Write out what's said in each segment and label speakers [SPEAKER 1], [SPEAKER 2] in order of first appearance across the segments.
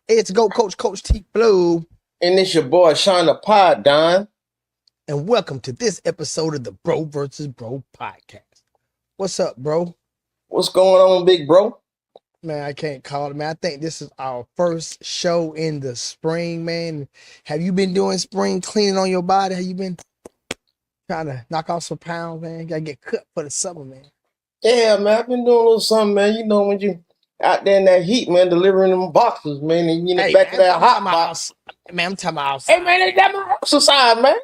[SPEAKER 1] It's Go Coach T Flow.
[SPEAKER 2] And it's your boy, Sean the Pod, Don.
[SPEAKER 1] And welcome to this episode of the Bro vs. Bro Podcast. What's up, bro?
[SPEAKER 2] What's going on, big bro?
[SPEAKER 1] Man, I can't call it, man. I think this is our first show in the spring, man. Have you been doing spring cleaning on your body? Have you been trying to knock off some pounds, man? You gotta get cut for the summer, man.
[SPEAKER 2] Yeah, man, I've been doing a little something, man. You know, when you out there in that heat, man, delivering them boxes, man, and you in the back of that hot box.
[SPEAKER 1] Man, I'm talking about outside.
[SPEAKER 2] Hey, man, they got my exercise, man.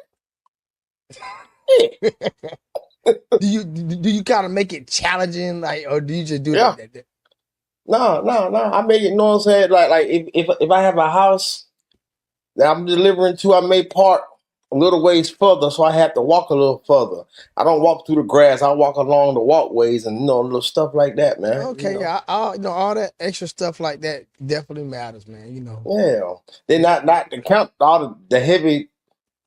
[SPEAKER 1] do you kind of make it challenging, like, or do you just do that?
[SPEAKER 2] No. I make it, you know what I'm saying? Like if I have a house that I'm delivering to, I may park a little ways further, so I have to walk a little further. I don't walk through the grass. I walk along the walkways and little stuff like that, man.
[SPEAKER 1] Okay, yeah, all that extra stuff like that definitely matters, man.
[SPEAKER 2] Yeah, they're not to count all the heavy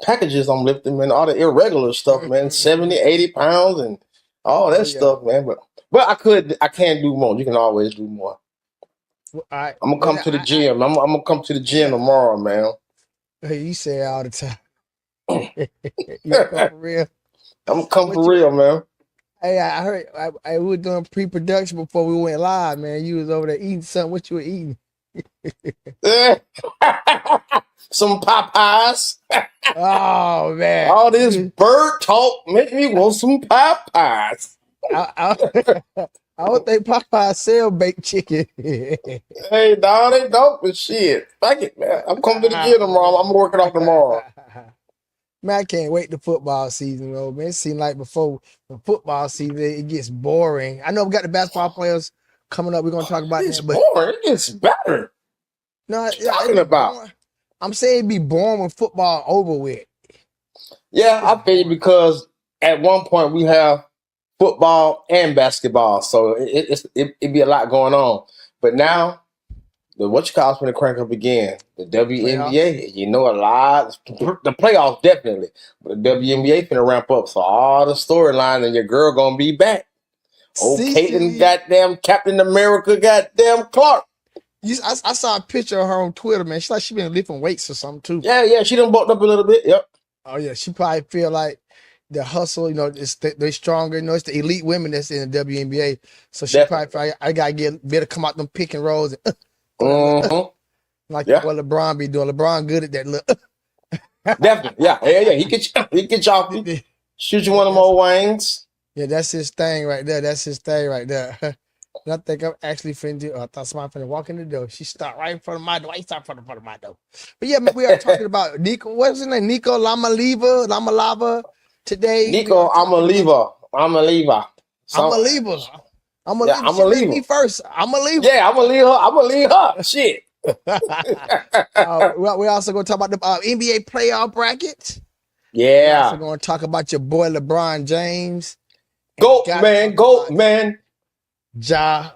[SPEAKER 2] packages I'm lifting, man. All the irregular stuff, man. 70, 80 pounds and all that stuff, man. But I can do more. You can always do more. I'm gonna come to the gym. I'm gonna come to the gym tomorrow, man.
[SPEAKER 1] You say it all the time. You come for real?
[SPEAKER 2] I'm gonna come for real, man.
[SPEAKER 1] Hey, I heard we were doing pre-production before we went live, man. You was over there eating something. What you were eating?
[SPEAKER 2] Some Popeyes.
[SPEAKER 1] Oh, man.
[SPEAKER 2] All this bird talk make me want some Popeyes.
[SPEAKER 1] I don't think Popeyes sell baked chicken.
[SPEAKER 2] Hey, dog, they don't, but shit. Fuck it, man. I'm coming to the gym tomorrow. I'm working out tomorrow.
[SPEAKER 1] Man, I can't wait the football season, though, man. It seems like before the football season, it gets boring. I know we got the basketball players coming up. We're going to talk about
[SPEAKER 2] that.
[SPEAKER 1] But
[SPEAKER 2] boring. It gets better.
[SPEAKER 1] No,
[SPEAKER 2] talking about?
[SPEAKER 1] Boring. I'm saying it'd be boring when football over with.
[SPEAKER 2] Yeah, I feel you because at one point we have football and basketball, so it'd be a lot going on. But now, what you call it when the crank up again? The WNBA, a lot. The playoffs definitely, but the WNBA finna ramp up, so all the storyline and your girl gonna be back. Caitlin, goddamn Captain America, goddamn Clark.
[SPEAKER 1] I saw a picture of her on Twitter, man. She's like she been lifting weights or something too.
[SPEAKER 2] Yeah, she done bulked up a little bit. Yep.
[SPEAKER 1] Oh yeah, she probably feel like the hustle, they're stronger. It's the elite women that's in the WNBA. So she probably feel like, I gotta better come out them pick and rolls and like what LeBron be doing. LeBron good at that look.
[SPEAKER 2] Definitely, yeah. He get y'all shoot you one of them old wings.
[SPEAKER 1] Yeah, that's his thing right there. And I think I'm actually finna I thought somebody finna walk in the door. She stopped right in front of my door. I stopped in front of my door. But yeah, man, we are talking about Nico. What's his name? Nico Lamaleava today.
[SPEAKER 2] Nico, I'm a leaver.
[SPEAKER 1] I'm gonna leave me first. I'm gonna leave her.
[SPEAKER 2] Yeah, I'm gonna leave her. Shit.
[SPEAKER 1] We're also gonna talk about the NBA playoff bracket.
[SPEAKER 2] Yeah.
[SPEAKER 1] We're also gonna talk about your boy LeBron James.
[SPEAKER 2] Goat man.
[SPEAKER 1] Ja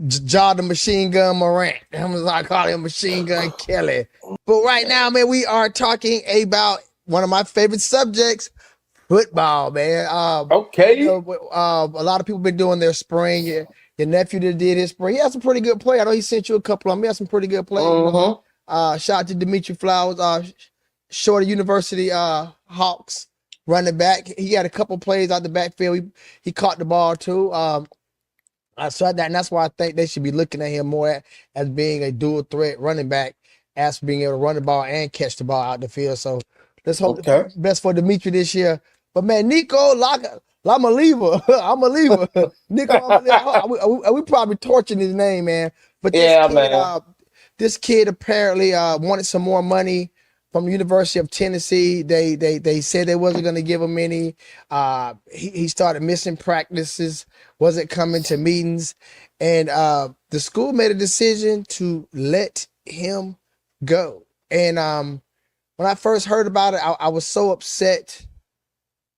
[SPEAKER 1] the Machine Gun Morant. I'm gonna call him Machine Gun Kelly. But right now, man, we are talking about one of my favorite subjects, football, man.
[SPEAKER 2] Okay.
[SPEAKER 1] A lot of people been doing their spring. Your nephew that did his spring. He has some pretty good play. I know he sent you a couple of them. He has some pretty good play. Shout out to Dimitri Flowers, Shorter University Hawks running back. He had a couple plays out the backfield. He caught the ball too. I saw that, and that's why I think they should be looking at him more as being a dual threat running back, as being able to run the ball and catch the ball out the field. So let's hope the best for Dimitri this year. But man, Nico Lamaleava, I'm a leaver. Nico, we probably torching his name, man. But this kid apparently wanted some more money from the University of Tennessee. They said they wasn't going to give him any. He started missing practices, wasn't coming to meetings, and the school made a decision to let him go. And when I first heard about it, I was so upset.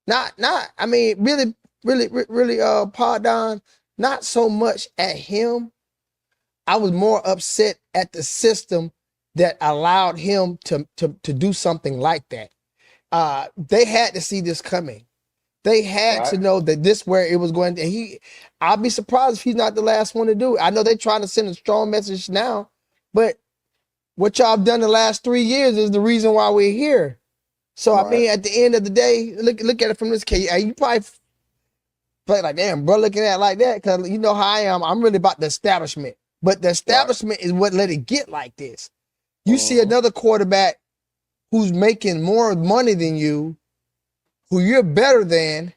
[SPEAKER 1] Really, Paul Don, not so much at him. I was more upset at the system that allowed him to do something like that. They had to see this coming. They had to know that this where it was going to. I'll be surprised if he's not the last one to do it. I know they're trying to send a strong message now, but what y'all have done the last 3 years is the reason why we're here. So I mean, at the end of the day, look at it from this case. You probably play like, damn, bro, looking at it like that, because you know how I am. I'm really about the establishment. But the establishment is what let it get like this. You see another quarterback who's making more money than you, who you're better than.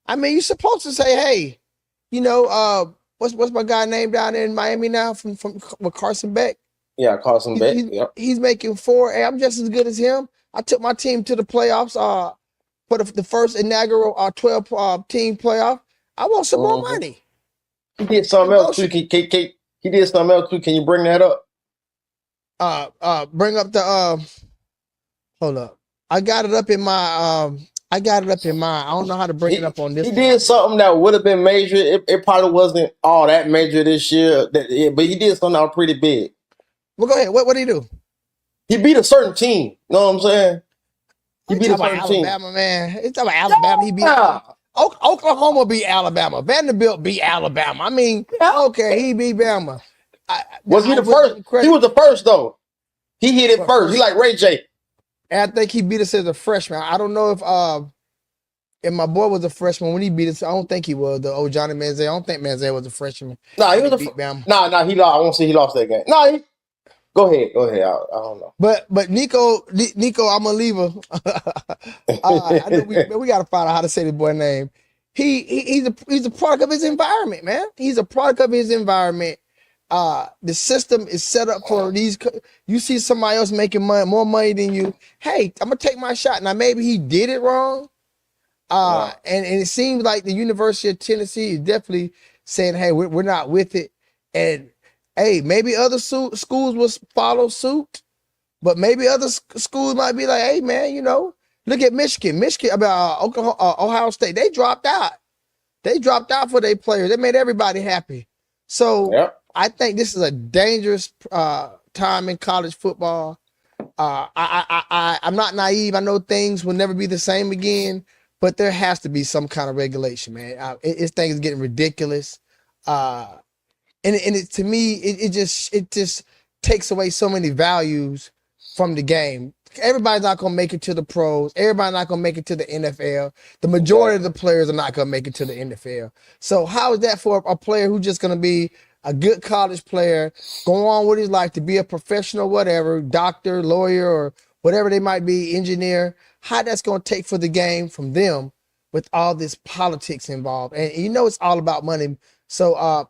[SPEAKER 1] I mean, you're supposed to say, hey, you know, what's my guy name down there in Miami now from with Carson Beck?
[SPEAKER 2] Yeah, Carson Beck. Yep.
[SPEAKER 1] He's making 4. Hey, I'm just as good as him. I took my team to the playoffs for the first inaugural 12 team playoff. I want some more money.
[SPEAKER 2] He did something else too. He did something else too. Can you bring that up?
[SPEAKER 1] Bring up the hold up. I got it up in my I don't know how to bring it up on this.
[SPEAKER 2] He did something that would have been major. It probably wasn't all that major this year, but he did something that was pretty big.
[SPEAKER 1] Well, go ahead. What did he do?
[SPEAKER 2] He beat a certain team. You know what I'm saying? He beat a certain team.
[SPEAKER 1] Alabama, man. It's about Alabama. He beat Oklahoma beat Alabama. Vanderbilt beat Alabama. I mean, okay, he beat Bama.
[SPEAKER 2] Was he the first? He was the first, though. He hit it first. He like Ray J.
[SPEAKER 1] And I think he beat us as a freshman. I don't know if my boy was a freshman when he beat us. I don't think he was. The old Johnny Manziel. I don't think Manziel was a freshman.
[SPEAKER 2] No, he was a freshman. No, he lost. I won't say he lost that game. No, go ahead. I don't know.
[SPEAKER 1] But Nico, Lamaleava. I know we got to find out how to say this boy's name. He's a product of his environment, man. He's a product of his environment. The system is set up for these. You see somebody else making more money than you. Hey, I'm gonna take my shot. Now maybe he did it wrong. And it seems like the University of Tennessee is definitely saying, hey, we're not with it. And hey, maybe other schools will follow suit, but maybe other schools might be like, hey, man, you know, look at Michigan, about Ohio State. They dropped out. They dropped out for their players. They made everybody happy. So I think this is a dangerous time in college football. I'm not naive. I know things will never be the same again, but there has to be some kind of regulation, man. This thing is getting ridiculous. And to me, it just takes away so many values from the game. Everybody's not gonna make it to the pros. Everybody's not gonna make it to the NFL. The majority of the players are not gonna make it to the NFL. So how is that for a player who's just gonna be a good college player, go on with his life to be a professional, whatever, doctor, lawyer, or whatever they might be, engineer? How that's gonna take for the game from them with all this politics involved? And you know it's all about money. So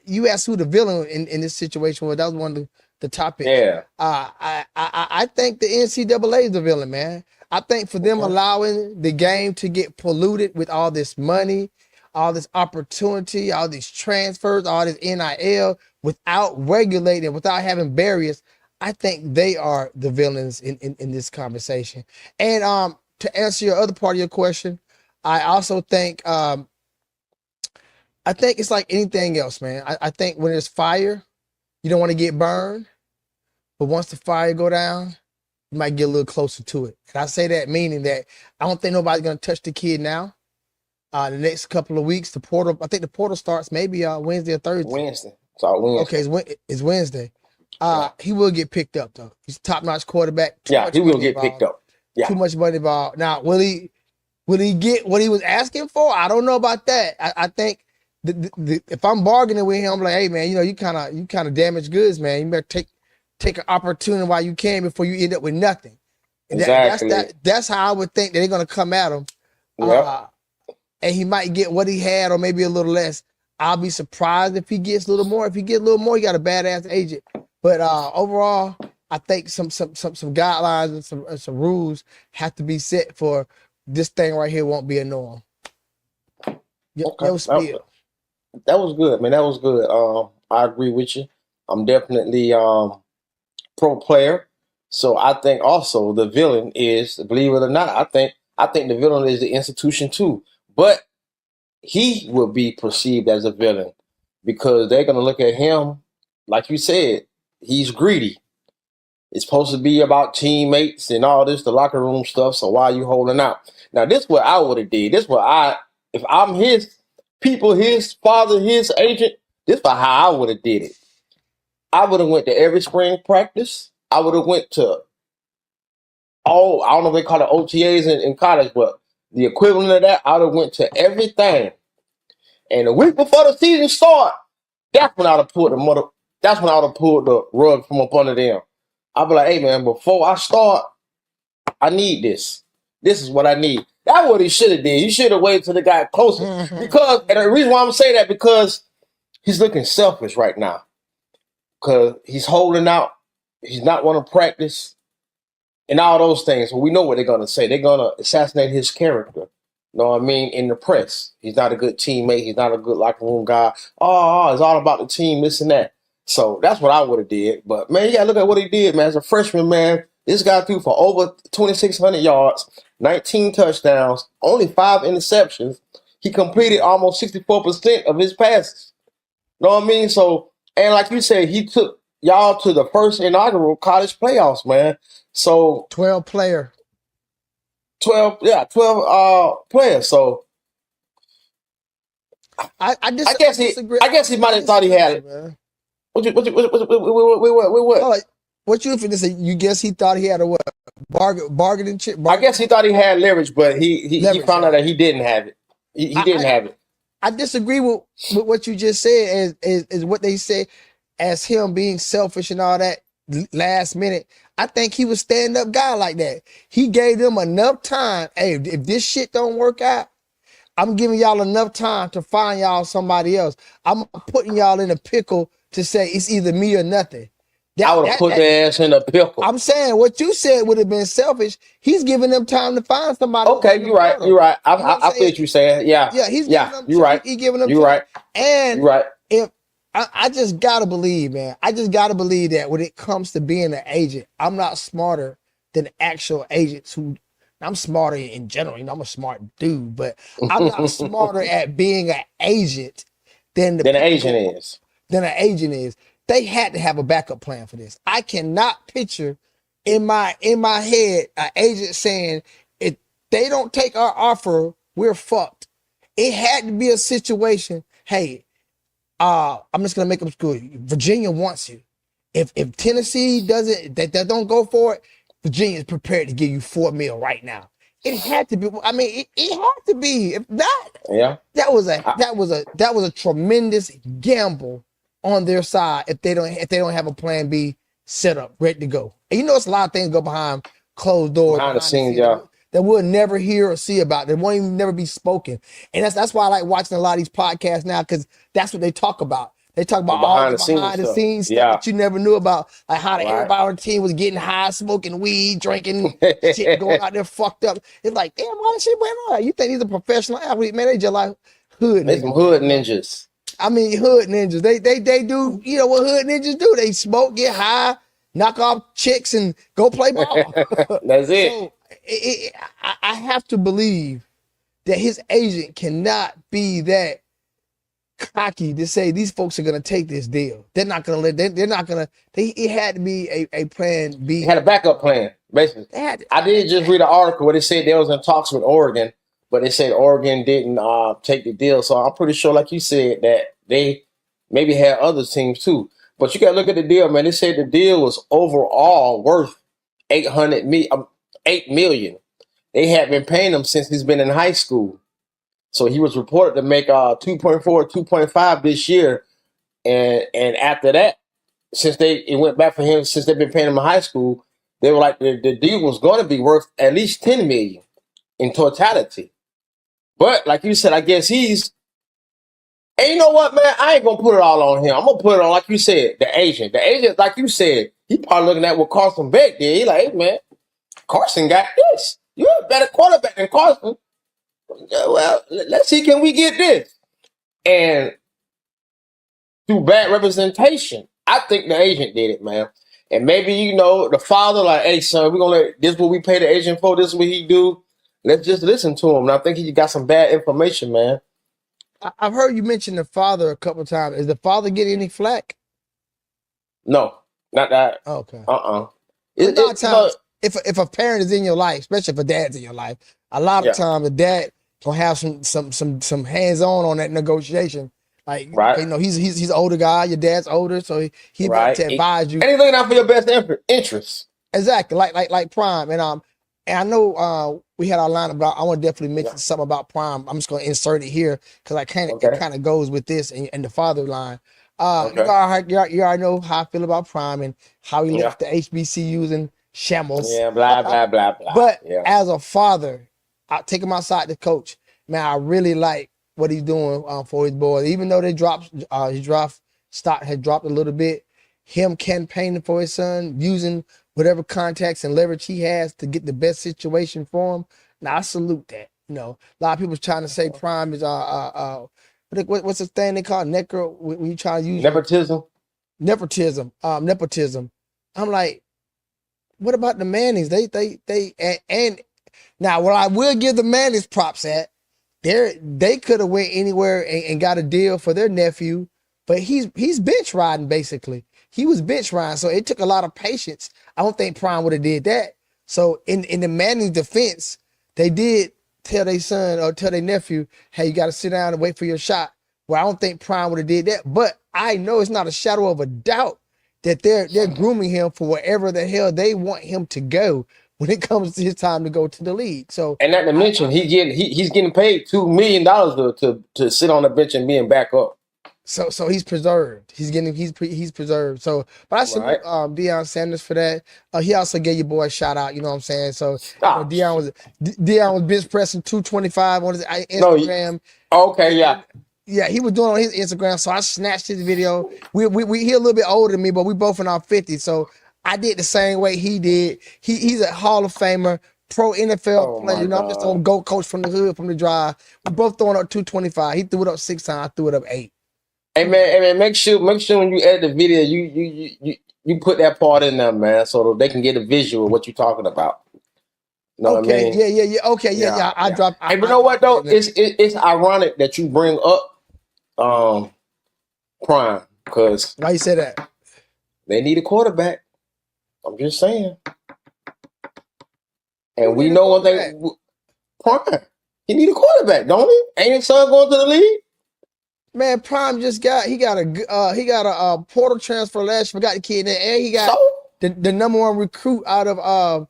[SPEAKER 1] you asked who the villain in this situation was. That was one of the topics.
[SPEAKER 2] Yeah.
[SPEAKER 1] I think the NCAA is the villain, man. I think for them allowing the game to get polluted with all this money, all this opportunity, all these transfers, all this NIL, without regulating, without having barriers, I think they are the villains in this conversation. And to answer your other part of your question, I also think it's like anything else, man. I think when there's fire, you don't want to get burned. But once the fire go down, you might get a little closer to it. And I say that meaning that I don't think nobody's going to touch the kid now. The next couple of weeks, I think the portal starts maybe Wednesday or Thursday.
[SPEAKER 2] Wednesday. Wednesday.
[SPEAKER 1] Okay, it's Wednesday. He will get picked up, though. He's a top-notch quarterback.
[SPEAKER 2] He will get picked up. Yeah.
[SPEAKER 1] Too much money involved. Now, will he get what he was asking for? I don't know about that. I think if I'm bargaining with him, I'm like, hey, man, you know, you kind of damaged goods, man. You better take an opportunity while you can before you end up with nothing.
[SPEAKER 2] Exactly.
[SPEAKER 1] That's how I would think that they're going to come at him.
[SPEAKER 2] Yep.
[SPEAKER 1] And he might get what he had or maybe a little less. I'll be surprised if he gets a little more. If he gets a little more, he got a badass agent. But overall, I think some guidelines and some rules have to be set for this thing right here won't be a norm.
[SPEAKER 2] Okay. That was good, man. That was good. I agree with you. I'm definitely pro player. So I think also the villain is, believe it or not, I think the villain is the institution too. But he will be perceived as a villain because they're going to look at him, like you said, he's greedy. It's supposed to be about teammates and all this, the locker room stuff. So why are you holding out? Now, this is what I would have did. This is what if I'm his people, his father, his agent, this is how I would have did it. I would have went to every spring practice. I would have went to I don't know if they call it OTAs in college, but the equivalent of that, I would have went to everything. And the week before the season start, that's when I would have pulled the rug from up under them. I'd be like, hey man, before I start, I need this. This is what I need. That's what he should have did. He should have waited till they got closer. Because, and the reason why I'm saying that, because he's looking selfish right now. Because he's holding out. He's not want to practice. And all those things. So we know what they're going to say. They're going to assassinate his character. You know what I mean? In the press. He's not a good teammate. He's not a good locker room guy. Oh, it's all about the team, this and that. So that's what I would have did. But, man, you got to look at what he did, man. As a freshman, man, this guy threw for over 2,600 yards, 19 touchdowns, only 5 interceptions. He completed almost 64% of his passes. You know what I mean? So, and like you said, he took y'all to the first inaugural college playoffs, man. So
[SPEAKER 1] 12 players.
[SPEAKER 2] So
[SPEAKER 1] I
[SPEAKER 2] guess he might have thought he had it. Man. What?
[SPEAKER 1] What you think? You guess he thought he had a what? Bargaining chip?
[SPEAKER 2] I guess he thought he had leverage, but he found out that he didn't have it. He didn't have it.
[SPEAKER 1] I disagree with what you just said is what they say as him being selfish and all that last minute. I think he was stand-up guy like that. He gave them enough time. Hey, if this shit don't work out, I'm giving y'all enough time to find y'all somebody else. I'm putting y'all in a pickle to say it's either me or nothing.
[SPEAKER 2] I would have put their ass in a pickle.
[SPEAKER 1] I'm saying what you said would have been selfish. He's giving them time to find somebody.
[SPEAKER 2] Okay, you're right. You're right. I feel what you're saying. Yeah.
[SPEAKER 1] Yeah, he's giving them
[SPEAKER 2] you're right.
[SPEAKER 1] He's giving them
[SPEAKER 2] You're right.
[SPEAKER 1] And
[SPEAKER 2] you're right.
[SPEAKER 1] If I just gotta believe, man. I just gotta believe that when it comes to being an agent, I'm not smarter than actual agents who. I'm smarter in general. You know, I'm a smart dude, but I'm not smarter at being an agent than an agent is. Than an agent is. They had to have a backup plan for this. I cannot picture in my head an agent saying, if they don't take our offer, we're fucked. It had to be a situation. Hey, I'm just gonna make them school you. Virginia wants you. If Tennessee doesn't, that don't go for it, Virginia is prepared to give you $4 million right now. It had to be. I mean, it had to be. If not, that was a tremendous gamble on their side if they don't have a plan B set up, ready to go. And you know, it's a lot of things go behind closed doors,
[SPEAKER 2] behind the scenes,
[SPEAKER 1] that we'll never hear or see about. That won't even never be spoken. And that's why I like watching a lot of these podcasts now, because that's what they talk about. They talk about all the behind the scenes stuff that you never knew about, like how everybody on the team was getting high, smoking weed, drinking shit, going out there fucked up. It's like, damn, all that shit went on. You think these are professional athletes? Man, they just like hood niggas.
[SPEAKER 2] They some hood ninjas.
[SPEAKER 1] I mean, hood ninjas. They do, you know what hood ninjas do? They smoke, get high, knock off chicks, and go play ball.
[SPEAKER 2] That's it.
[SPEAKER 1] So I have to believe that his agent cannot be that cocky to say these folks are going to take this deal. They're not going to let. They're not going to. It had to be a plan B.
[SPEAKER 2] They had a backup plan, basically. I did just read an article where they said they was in talks with Oregon, but they said Oregon didn't take the deal. So I'm pretty sure, like you said, that they maybe had other teams too. But you got to look at the deal, man. They said the deal was overall worth $8 million. They had been paying him since he's been in high school. So he was reported to make 2.4, 2.5 this year. And after that, since it went back for him, since they've been paying him in high school, they were like, the deal was going to be worth at least $10 million in totality. But like you said, I guess and you know what, man? I ain't going to put it all on him. I'm going to put it on, like you said, the agent. The agent, like you said, he probably looking at what Carson Beck did. He like, hey, man, Carson got this. You're a better quarterback than Carson. Well, let's see, can we get this? And through bad representation, I think the agent did it, man. And maybe, you know, the father, like, hey, son, we're going to this is what we pay the agent for, this is what he do. Let's just listen to him. And I think he got some bad information, man.
[SPEAKER 1] I've heard you mention the father a couple of times. Is the father getting any flack?
[SPEAKER 2] No, not that.
[SPEAKER 1] Okay. If a parent is in your life, especially if a dad's in your life, a lot of times the dad gonna have some hands on that negotiation. Like,
[SPEAKER 2] Right.
[SPEAKER 1] you know, he's an older guy. Your dad's older, so he about to advise you.
[SPEAKER 2] And he's looking out for your best interest.
[SPEAKER 1] Exactly, like Prime. And I know we had our lineup, but I want to definitely mention something about Prime. I'm just going to insert it here because it kind of goes with this and the father line. You already know how I feel about Prime and how he left the HBCUs and shambles.
[SPEAKER 2] Yeah, blah blah blah blah.
[SPEAKER 1] But as a father, I take him outside the coach. Man, I really like what he's doing for his boys. Even though his draft stock had dropped a little bit, him campaigning for his son, using whatever contacts and leverage he has to get the best situation for him. Now I salute that. You know, a lot of people trying to say Prime is what's the thing they call necro when you try to use nepotism. I'm like, what about the Mannings? And now what I will give the Mannings props at, they could have went anywhere and got a deal for their nephew, but he's bench riding basically. He was bench riding, so it took a lot of patience. I don't think Prime would have did that. So in the Manning's defense, they did tell their son or tell their nephew, hey, you got to sit down and wait for your shot. Well, I don't think Prime would have did that, but I know it's not a shadow of a doubt that they're grooming him for wherever the hell they want him to go when it comes to his time to go to the league. So,
[SPEAKER 2] and not to mention, he's getting paid $2 million to sit on the bench and being back up.
[SPEAKER 1] So he's preserved. He's preserved. So, but I salute Deion Sanders for that. He also gave your boy a shout out. You know what I'm saying? So Deion was bench pressing 225 on his Instagram. Yeah, he was doing it on his Instagram. So I snatched his video. He a little bit older than me, but we both in our 50s. So I did the same way he did. He's a Hall of Famer, pro NFL player. You know, I'm just on GOAT coach from the hood, from the drive. We both throwing up 225. He threw it up 6 times. I threw it up 8.
[SPEAKER 2] Hey man, make sure when you edit the video, you put that part in there, man, so they can get a visual of what you're talking about. You know what I mean?
[SPEAKER 1] Yeah. Okay, yeah. I dropped.
[SPEAKER 2] Hey, but you know what though? It's ironic that you bring up Prime, because
[SPEAKER 1] why you say that?
[SPEAKER 2] They need a quarterback. I'm just saying. And we know one thing. Prime, he need a quarterback, don't he? Ain't his son going to the league?
[SPEAKER 1] Man, Prime just got a portal transfer last year. Forgot the kid there, and he got the number 1 recruit out of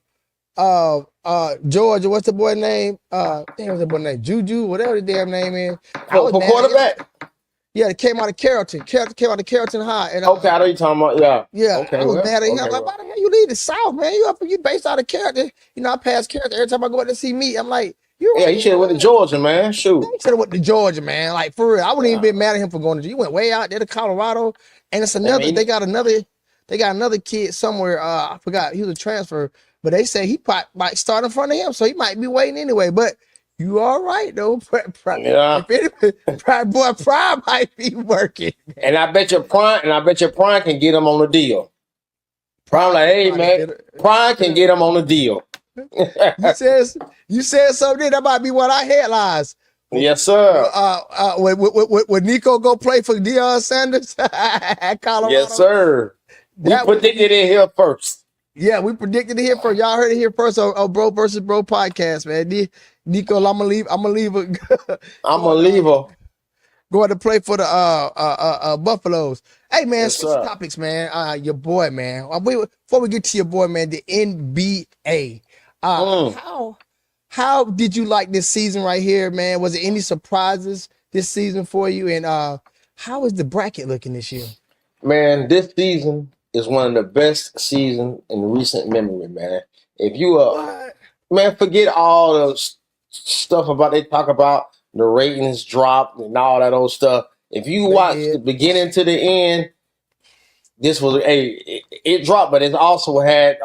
[SPEAKER 1] Georgia. What's the boy name? What's the boy name? Juju, whatever the damn name is.
[SPEAKER 2] For quarterback.
[SPEAKER 1] Yeah, it came out of Carrollton. Came out of Carrollton High. And,
[SPEAKER 2] I know you're talking about. Yeah.
[SPEAKER 1] Okay. I was mad at him. Like, why the hell you leave the South, man? You based out of Carrollton. You know, I pass Carrollton every time I go out to see me. I'm like,
[SPEAKER 2] he should have went to Georgia, man. Shoot.
[SPEAKER 1] He should have went to Georgia, man. Like, for real. I wouldn't even be mad at him for going to Georgia. You went way out there to Colorado. And it's another, they got another kid somewhere. I forgot. He was a transfer. But they say he might start in front of him. So he might be waiting anyway. But you all right, though. Prime might be working. Man.
[SPEAKER 2] And I bet your Prime can get him on the deal. Prime like, hey, man, Prime can get him on the deal.
[SPEAKER 1] You said something that might be one of our headlines.
[SPEAKER 2] Yes, sir.
[SPEAKER 1] Would NIco go play for Deion Sanders at Colorado?
[SPEAKER 2] Yes, sir. We predicted it here first.
[SPEAKER 1] Yeah, we predicted it here first. Y'all heard it here first on Bro vs. Bro podcast, man. NIco, I'm gonna leave her. Going to play for the Buffaloes. Hey man, switch topics, man. Your boy, man. Before we get to your boy, man, the NBA. How did you like this season right here, man? Was there any surprises this season for you? And how is the bracket looking this year?
[SPEAKER 2] Man, this season is one of the best seasons in recent memory, man. If you man, forget all the stuff about they talk about the ratings dropped and all that old stuff. If you watch the beginning to the end, this was it dropped, but it also had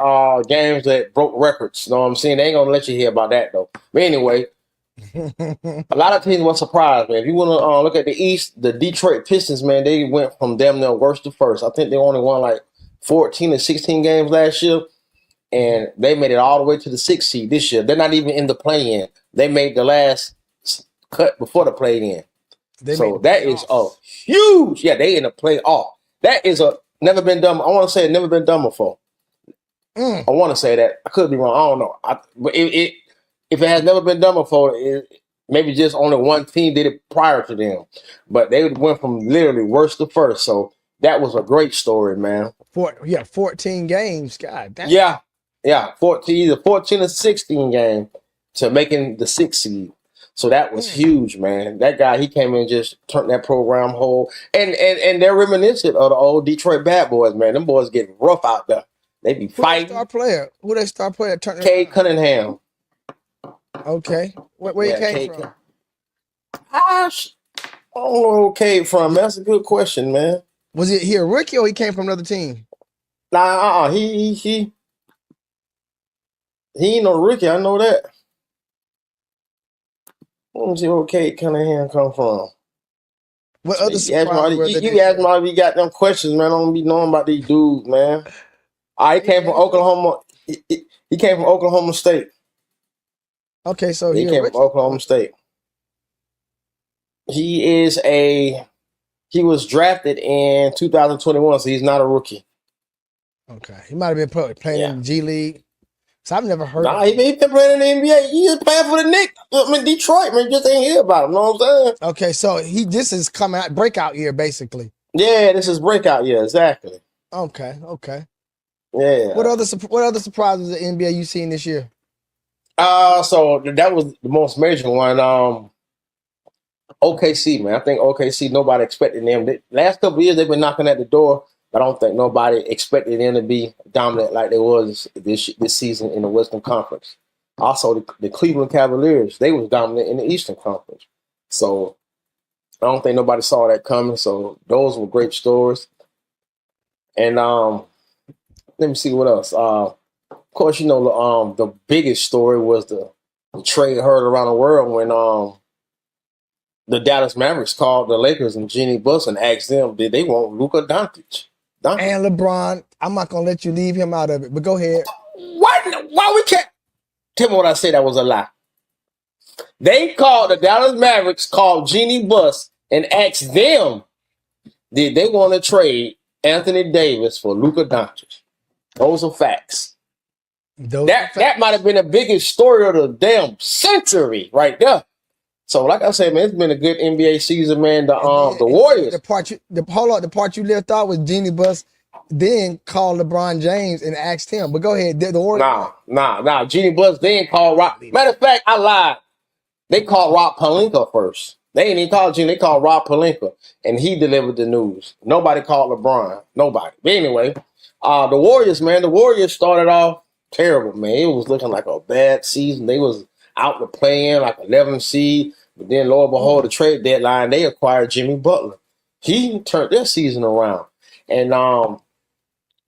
[SPEAKER 2] games that broke records. You know what I'm saying? They ain't gonna let you hear about that though. But anyway, a lot of teams were surprised, man. If you want to look at the East, the Detroit Pistons, man, they went from damn near worst to first. I think they only won like 14 or 16 games last year, and they made it all the way to the 6th seed this year. They're not even in the play-in. They made the last cut before the play-in. So that is huge. Yeah, they in the playoff. That is never been done. I want to say it never been done before. I want to say that. I could be wrong. I don't know. But if it has never been done before, maybe just only one team did it prior to them. But they went from literally worst to first. So that was a great story, man.
[SPEAKER 1] 14 games. God damn.
[SPEAKER 2] Yeah. 14 or 16 game to making the 6th seed. So that was huge, man. That guy, he came in and just turned that program whole. And they're reminiscent of the old Detroit Bad Boys, man. Them boys get rough out there. They be fighting.
[SPEAKER 1] Who they star player?
[SPEAKER 2] Cade Cunningham.
[SPEAKER 1] Okay. Where he came from?
[SPEAKER 2] I don't know who Cade from. That's a good question, man.
[SPEAKER 1] Was he a rookie or he came from another team?
[SPEAKER 2] Nah, he ain't no rookie. I know that. Let me see where Cade Cunningham come from.
[SPEAKER 1] What other
[SPEAKER 2] surprises? You ask me all these goddamn questions, man. I don't be knowing about these dudes, man. He came from Oklahoma. He came from Oklahoma State.
[SPEAKER 1] Okay, so
[SPEAKER 2] he came from Oklahoma State. He was drafted in 2021, so he's not a rookie.
[SPEAKER 1] Okay, he might have been playing in the G League. So I've never heard.
[SPEAKER 2] Nah, he been playing in the NBA. He just playing for the Knicks. I mean, Detroit, man. You just ain't hear about him. Know what I'm saying?
[SPEAKER 1] Okay, so this is coming out breakout year, basically.
[SPEAKER 2] Yeah, this is breakout year, exactly.
[SPEAKER 1] Okay.
[SPEAKER 2] Yeah.
[SPEAKER 1] What other surprises in the NBA you seen this year?
[SPEAKER 2] So that was the most major one. OKC, man. I think OKC, nobody expected them. The last couple of years, they've been knocking at the door. I don't think nobody expected them to be dominant like they was this season in the Western Conference. Also, the Cleveland Cavaliers, they was dominant in the Eastern Conference. So I don't think nobody saw that coming. So those were great stories. And let me see what else. Of course, the biggest story was the trade heard around the world when the Dallas Mavericks called the Lakers and Jeannie Buss and asked them, did they want Luka Doncic?
[SPEAKER 1] And LeBron. I'm not going to let you leave him out of it, but go ahead.
[SPEAKER 2] Why we can't? Tell me what I said that was a lie. They called the Dallas Mavericks, called Jeannie Buss and asked them, did they want to trade Anthony Davis for Luka Doncic? Those are facts. That might have been the biggest story of the damn century right there. So, like I said, man, it's been a good NBA season, man. The Warriors.
[SPEAKER 1] The part you left out was Jeannie Buss then called LeBron James and asked him. But go ahead, the Warriors.
[SPEAKER 2] Nah. Jeannie Buss then called Rob. Matter of fact, I lied. They called Rob Pelinka first. They ain't even called Jeannie. They called Rob Pelinka, and he delivered the news. Nobody called LeBron. Nobody. But anyway, the Warriors, man. The Warriors started off terrible, man. It was looking like a bad season. They was out to play in like 11 seed. But then, lo and behold, the trade deadline, they acquired Jimmy Butler. He turned their season around. And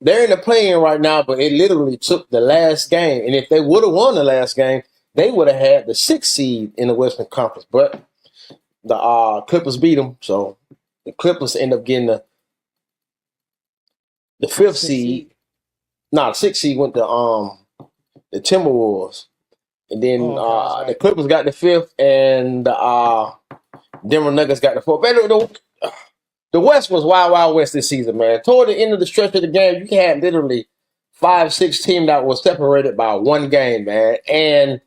[SPEAKER 2] they're in the play-in right now, but it literally took the last game. And if they would have won the last game, they would have had the 6th seed in the Western Conference. But the Clippers beat them. So the Clippers end up getting the 5th seed. No, the 6th seed went to the Timberwolves. And then the Clippers got the 5th, and the Denver Nuggets got the 4th. The West was wild west this season, man. Toward the end of the stretch of the game, you had literally 5-6 teams that was separated by one game, man. And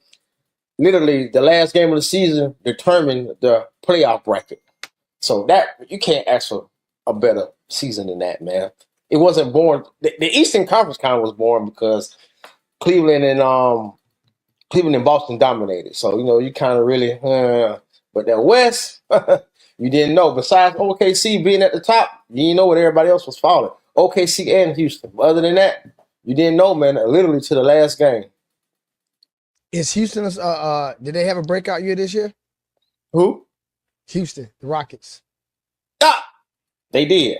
[SPEAKER 2] literally the last game of the season determined the playoff bracket. So that you can't ask for a better season than that, man. It wasn't boring. The Eastern Conference kind of was boring because Cleveland and Boston dominated. So, you kind of really, but the West, you didn't know. Besides OKC being at the top, you didn't know what everybody else was falling. OKC and Houston. But other than that, you didn't know, man, literally to the last game.
[SPEAKER 1] Is Houston, did they have a breakout year this year?
[SPEAKER 2] Who?
[SPEAKER 1] Houston, the Rockets.
[SPEAKER 2] They did.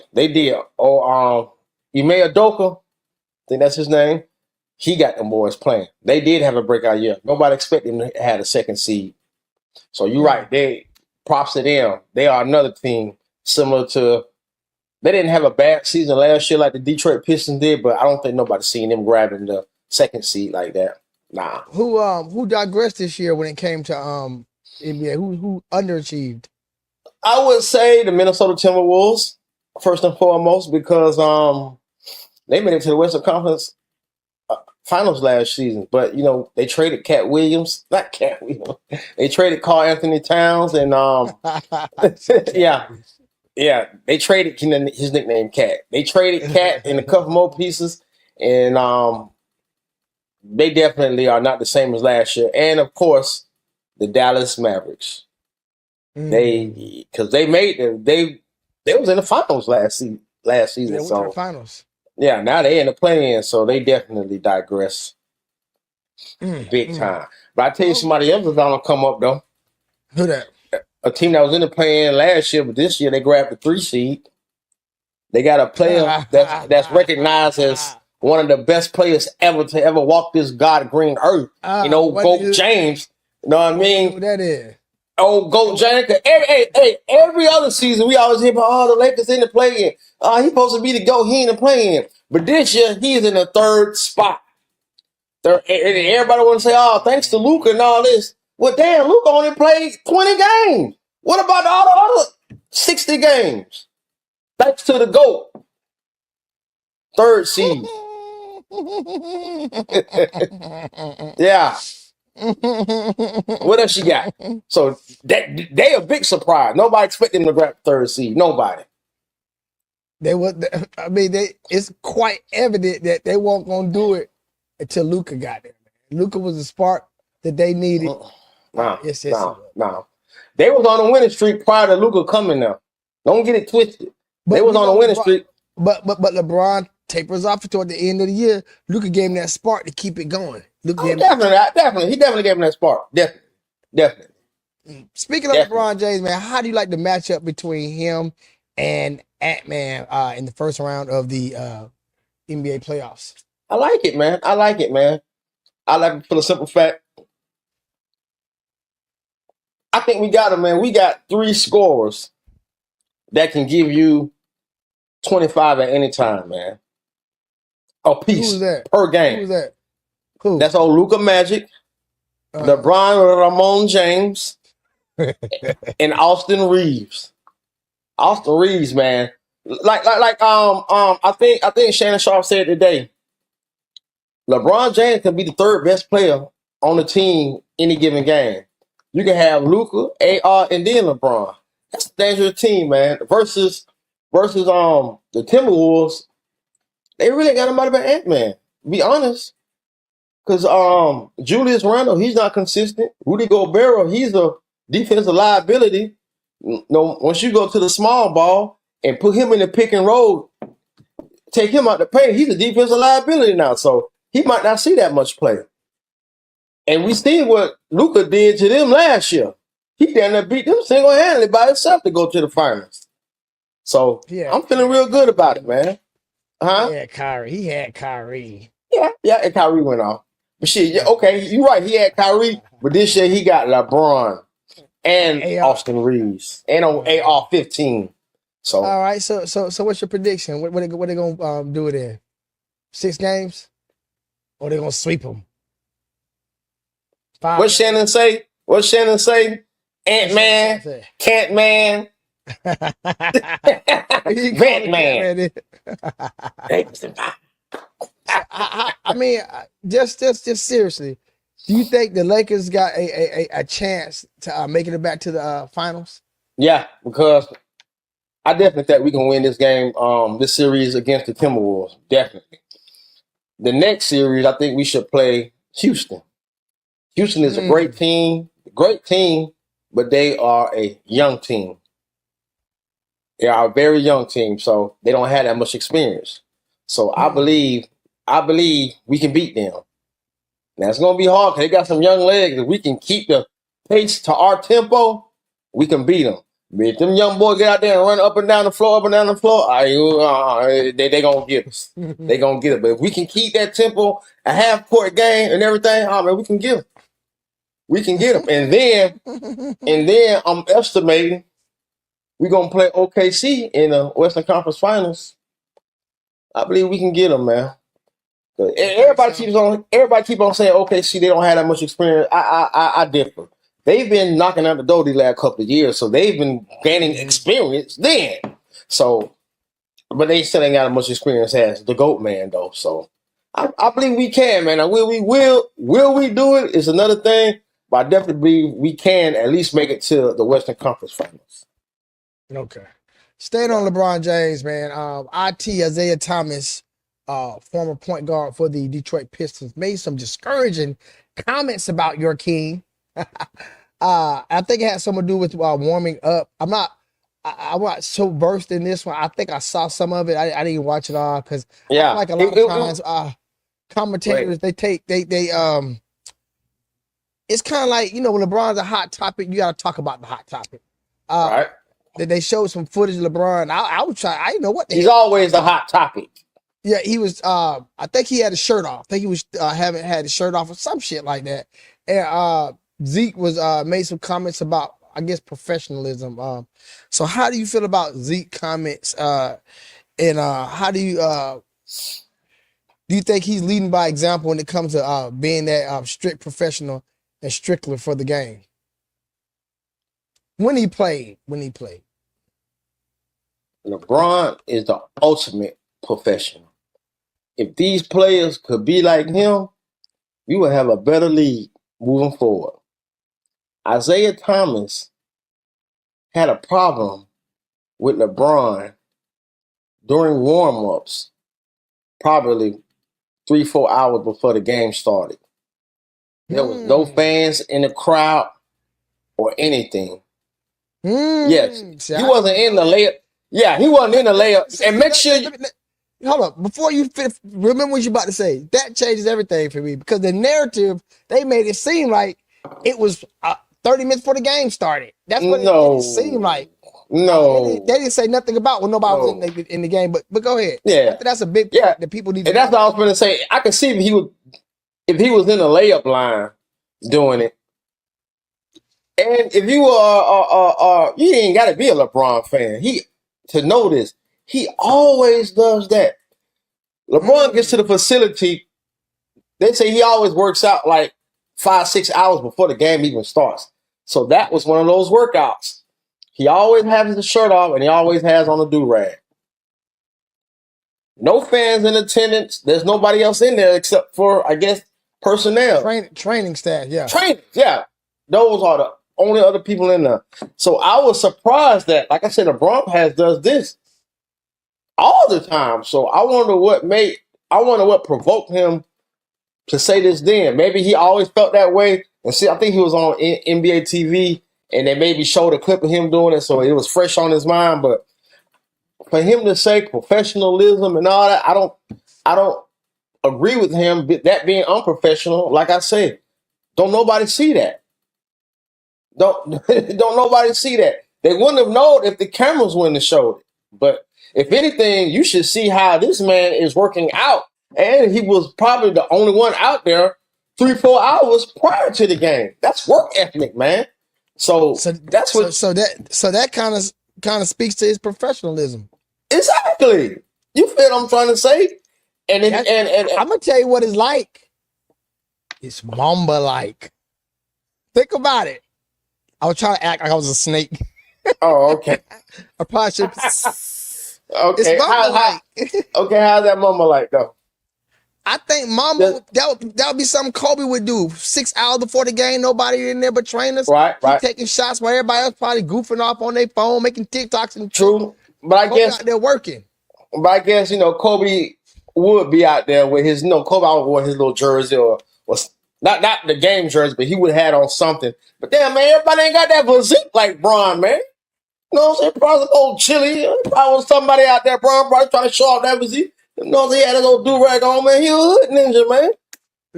[SPEAKER 2] Ime Udoka, I think that's his name. He got them boys playing. They did have a breakout year. Nobody expected them to have a 2nd seed. So you're right. They props to them. They are another team similar to. They didn't have a bad season last year like the Detroit Pistons did, but I don't think nobody's seen them grabbing the 2nd seed like that. Nah.
[SPEAKER 1] Who digressed this year when it came to NBA? Who underachieved?
[SPEAKER 2] I would say the Minnesota Timberwolves first and foremost because they made it to the Western Conference finals last season, but they traded Cat Williams, not Cat Williams. They traded Karl Anthony Towns, and yeah, they traded his nickname Cat. They traded Cat and a couple more pieces, and they definitely are not the same as last year. And of course, the Dallas Mavericks. Because they was in the finals last season.
[SPEAKER 1] They went to the finals.
[SPEAKER 2] Yeah, now they in the play-in, so they definitely digress big time. But I tell you, somebody else is gonna come up though.
[SPEAKER 1] Who that?
[SPEAKER 2] A team that was in the play-in last year, but this year they grabbed the 3 seed. They got a player that's recognized as one of the best players ever to ever walk this God green earth. Goat James. You know what I mean?
[SPEAKER 1] Who that is?
[SPEAKER 2] Oh, Goat James. Every other season we always hear about the Lakers in the play-in. He's supposed to be the GOAT. He in the play-in. But this year he's in the 3rd spot. And everybody want to say, thanks to Luka and all this. Well, damn, Luka only played 20 games. What about all the other 60 games? Thanks to the GOAT. 3rd seed. Yeah. What else you got? So they a big surprise. Nobody expected them to grab 3rd seed. Nobody.
[SPEAKER 1] It's quite evident that they weren't gonna do it until Luka got there. Luka was the spark that they needed.
[SPEAKER 2] No. They was on a winning streak prior to Luka coming now. Don't get it twisted. They was on a winning streak.
[SPEAKER 1] But LeBron tapers off toward the end of the year. Luka gave him that spark to keep it going.
[SPEAKER 2] Definitely. He definitely gave him that spark. Definitely.
[SPEAKER 1] Speaking of LeBron James, man, how do you like the matchup between him and Antman in the first round of the NBA playoffs?
[SPEAKER 2] I like it, man. I like it for the simple fact. I think we got him, man. We got 3 scorers that can give you 25 at any time, man. A piece per game.
[SPEAKER 1] Who's that? Who?
[SPEAKER 2] That's old Luka Magic, LeBron Ramon James, and Austin Reeves. Austin Reeves, man. I think Shannon Sharp said today, LeBron James can be the 3rd best player on the team any given game. You can have Luka, AR, and then LeBron. That's a dangerous team, man. Versus the Timberwolves, they really got nobody but Antman. Be honest. Because Julius Randle, he's not consistent. Rudy Gobert, he's a defensive liability. Once you go to the small ball and put him in the pick and roll, take him out the paint, he's a defensive liability now. So he might not see that much play. And we see what Luka did to them last year. He down there beat them single-handedly by himself to go to the finals. So I'm feeling real good about it, man.
[SPEAKER 1] He had Kyrie.
[SPEAKER 2] Yeah, and Kyrie went off. But shit, okay, you're right. He had Kyrie, but this year he got LeBron and Austin Reeves and on AR-15. So
[SPEAKER 1] all right, so what's your prediction? What they gonna do it in? 6 games, or they gonna sweep them? 5.
[SPEAKER 2] What Shannon say? Ant-Man, Can't-Man, Batman.
[SPEAKER 1] I mean, just seriously, do you think the Lakers got a chance to making it back to the finals?
[SPEAKER 2] Yeah, because I definitely think we can win this game, this series against the Timberwolves. Definitely. The next series, I think we should play Houston. Houston is a great team, but they are a young team. They are a very young team, so they don't have that much experience. So I believe we can beat them. Now it's gonna be hard because they got some young legs. If we can keep the pace to our tempo, we can beat them. But if them young boys get out there and run up and down the floor, they gonna get us. They gonna get it. But if we can keep that tempo, a half-court game and everything, man, we can get them. We can get them. And then I'm estimating we're gonna play OKC in the Western Conference Finals. I believe we can get them, man. Everybody keep on saying OKC they don't have that much experience. I differ. They've been knocking out the door the last couple of years, so they've been gaining experience then. So, but they still ain't got as much experience as the GOAT man though. So I believe we can, man. Now, will we do it is another thing, but I definitely believe we can at least make it to the Western Conference Finals.
[SPEAKER 1] Okay. Staying on LeBron James, man. IT Isaiah Thomas, former point guard for the Detroit Pistons, made some discouraging comments about your king. I think it had something to do with warming up. I'm not so versed in this one. I think I saw some of it. I didn't watch it all because I feel like a lot of times commentators they it's kind of like, when LeBron's a hot topic, you got to talk about the hot topic.
[SPEAKER 2] Right.
[SPEAKER 1] They showed some footage of LeBron. I was trying. I didn't know what.
[SPEAKER 2] He's always the hot topic.
[SPEAKER 1] Yeah, he was. I think he had his shirt off. I think he was haven't had his shirt off or some shit like that. And Zeke was made some comments about, I guess, professionalism. So how do you feel about Zeke comments? And how do you think he's leading by example when it comes to being that strict professional and strictly for the game? When he played.
[SPEAKER 2] LeBron is the ultimate professional. If these players could be like him, we would have a better league moving forward. Isaiah Thomas had a problem with LeBron during warm-ups, probably 3-4 hours before the game started. There was no fans in the crowd or anything. Yes, he wasn't in the layup. Yeah, he wasn't in the layup. And make sure
[SPEAKER 1] hold up, before you remember what you're about to say. That changes everything for me because the narrative, they made it seem like it was 30 minutes before the game started. That's what it seemed like.
[SPEAKER 2] No,
[SPEAKER 1] they didn't say nothing about when nobody was in the game. But go ahead.
[SPEAKER 2] Yeah,
[SPEAKER 1] that's a big point that people need.
[SPEAKER 2] And that's what I was going to say. I could see if he was in the layup line doing it. And if you you ain't got to be a LeBron fan. To know this, he always does that. LeBron gets to the facility. They say he always works out like 5-6 hours before the game even starts. So that was one of those workouts. He always has his shirt off and he always has on a do-rag. No fans in attendance. There's nobody else in there except for, I guess, personnel.
[SPEAKER 1] Training staff, yeah.
[SPEAKER 2] Those are the only other people in there. So I was surprised that, like I said, LeBron does this all the time. So I wonder what provoked him to say this then. Maybe he always felt that way. And see, I think he was on NBA TV and they maybe showed a clip of him doing it, so it was fresh on his mind. But for him to say professionalism and all that, I don't agree with him. That being unprofessional, like I said, don't nobody see that. Don't nobody see that. They wouldn't have known if the cameras wouldn't have showed it. But if anything, you should see how this man is working out. And he was probably the only one out there 3-4 hours prior to the game. That's work ethic, man. So that's what.
[SPEAKER 1] So that kind of speaks to his professionalism.
[SPEAKER 2] Exactly. You feel what I'm trying to say? And
[SPEAKER 1] I'm gonna tell you what it's like. It's Mamba like. Think about it. I was trying to act like I was a snake.
[SPEAKER 2] Oh, okay.
[SPEAKER 1] I probably should.
[SPEAKER 2] Okay.
[SPEAKER 1] It's Mamba like.
[SPEAKER 2] Okay, how's that Mamba like though?
[SPEAKER 1] I think Mamba, that would be something Kobe would do. 6 hours before the game, nobody in there but trainers.
[SPEAKER 2] Right.
[SPEAKER 1] Taking shots while everybody else probably goofing off on their phone, making TikToks and
[SPEAKER 2] true. But I guess
[SPEAKER 1] out there working.
[SPEAKER 2] But I guess Kobe would be out there with his Kobe always wore his little jersey or not the game jersey, but he would have had on something. But damn, man, everybody ain't got that physique like Bron, man. You know what I'm saying? Probably a little chilly. Probably was somebody out there, Bron, probably trying to show off that physique. You know, he had his little do-rag on, man. He a hood ninja, man.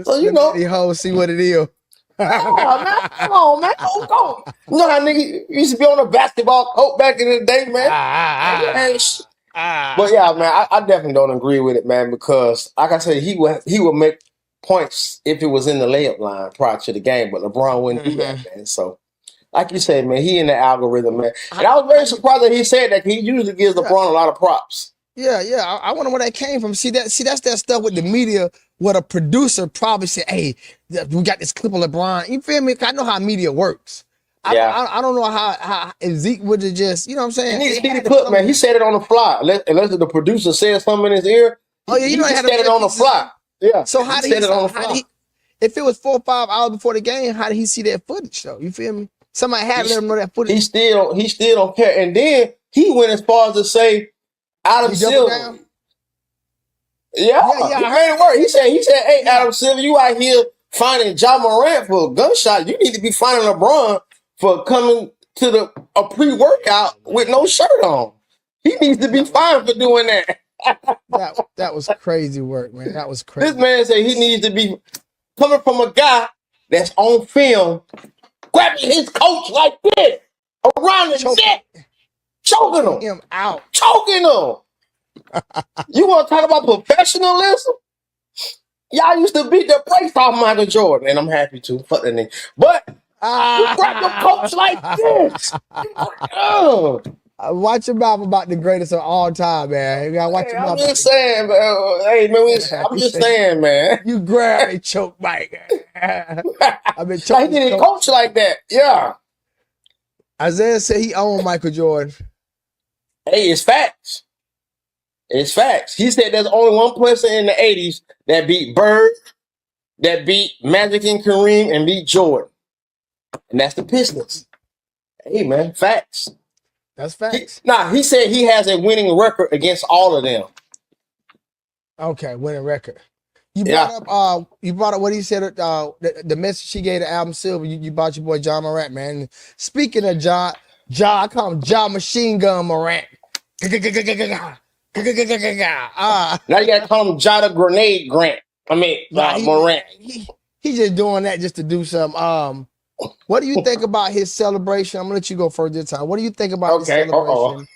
[SPEAKER 2] So,
[SPEAKER 1] The hoes see what it is.
[SPEAKER 2] Man. Come on, man. Go. You know how nigga used to be on a basketball court back in the day, man? But yeah, man, I definitely don't agree with it, man, because like I said, he would make points if it was in the layup line prior to the game, but LeBron wouldn't do that, man. So, like you said, man, he in the algorithm, man. And I was very surprised that he said that. He usually gives LeBron a lot of props.
[SPEAKER 1] Yeah. I wonder where that came from. See, that's that stuff with the media, where a producer probably said, "Hey, we got this clip of LeBron." You feel me? I know how media works. I don't know how if Zeke would have just, you know what I'm saying?
[SPEAKER 2] He need the clip, man. He said it on the fly. Unless the producer said something in his ear.
[SPEAKER 1] Oh yeah,
[SPEAKER 2] he said it on the fly. Yeah.
[SPEAKER 1] So how did
[SPEAKER 2] said it on the fly.
[SPEAKER 1] if it was 4 or 5 hours before the game, how did he see that footage though? You feel me? Somebody had to let him know that footage.
[SPEAKER 2] He still don't care. And then he went as far as to say Adam Silver. Yeah, he made it work. He said, hey, Adam Silver, you out here finding Ja Morant for a gunshot. You need to be finding LeBron for coming to a pre-workout with no shirt on. He needs to be fined for doing that.
[SPEAKER 1] that was crazy work, man. That was crazy.
[SPEAKER 2] This man said he needs to be coming from a guy that's on film, grabbing his coach like this around the neck, choking him
[SPEAKER 1] out,
[SPEAKER 2] choking him. You want to talk about professionalism? Y'all used to beat the brakes off Michael Jordan, and I'm happy to. Fuck that nigga. But you grab your coach like this.
[SPEAKER 1] Watch your mouth about the greatest of all time, man. You gotta watch your mouth.
[SPEAKER 2] I'm just saying, man. Hey, man, I'm just saying, man.
[SPEAKER 1] You grab and choke Mike. I've been
[SPEAKER 2] choking. He didn't coach like that. Yeah.
[SPEAKER 1] Isaiah said he owned Michael Jordan.
[SPEAKER 2] Hey, it's facts. It's facts. He said there's only one person in the 80s that beat Bird, that beat Magic and Kareem, and beat Jordan. And that's the Pistons. Hey, man, facts.
[SPEAKER 1] That's facts.
[SPEAKER 2] He said he has a winning record against all of them.
[SPEAKER 1] Okay, winning record. You brought up what he said, the message he gave to Adam Silver. You brought your boy Ja Morant, man. Speaking of Ja, I call him Ja Machine Gun Morant.
[SPEAKER 2] Now you gotta call him Ja the Grenade Grant. Morant.
[SPEAKER 1] He just doing that just to do something. What do you think about his celebration? I'm gonna let you go first this time. What do you think about his celebration?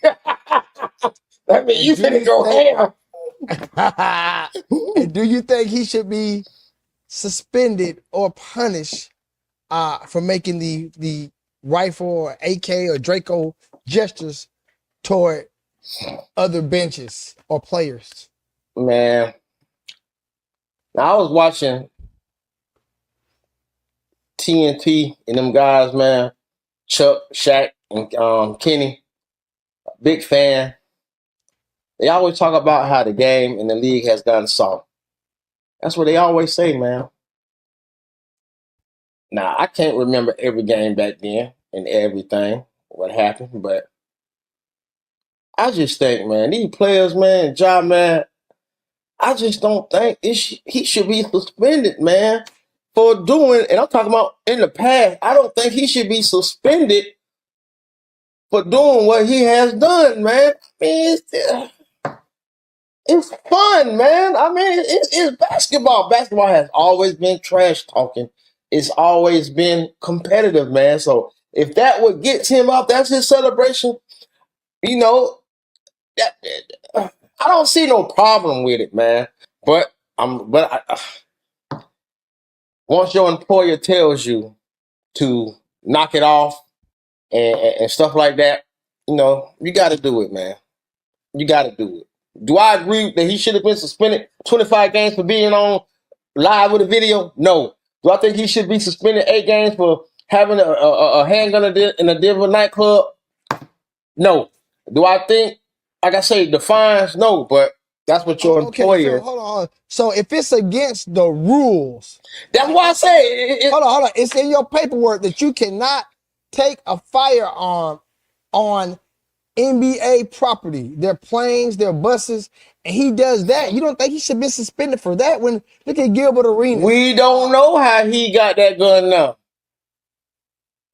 [SPEAKER 2] That means you finna go ham.
[SPEAKER 1] And do you think he should be suspended or punished for making the rifle or AK or Draco gestures toward other benches or players?
[SPEAKER 2] Man, now I was watching TNT and them guys, man, Chuck, Shaq, and Kenny, big fan. They always talk about how the game and the league has gotten soft. That's what they always say, man. Now, I can't remember every game back then and everything, what happened, but I just think, man, these players, man, Ja, man, I just don't think he should be suspended, man, for doing, and I'm talking about in the past, I don't think he should be suspended for doing what he has done, man. I mean, it's fun, man. I mean, it's basketball. Basketball has always been trash talking. It's always been competitive, man. So if that what gets him up, that's his celebration, you know, I don't see no problem with it, man. But once your employer tells you to knock it off and stuff like that, you know, you got to do it, man. You got to do it. Do I agree that he should have been suspended 25 games for being on live with a video? No. Do I think he should be suspended 8 games for having a handgun in a Denver nightclub? No. Do I think, like I say, the fines? No, but that's what your employer.
[SPEAKER 1] So, hold on. So if it's against the rules,
[SPEAKER 2] that's why I say.
[SPEAKER 1] Hold on. It's in your paperwork that you cannot take a firearm on NBA property, their planes, their buses, and he does that. You don't think he should be suspended for that? When look at Gilbert Arenas.
[SPEAKER 2] We don't know how he got that gun now.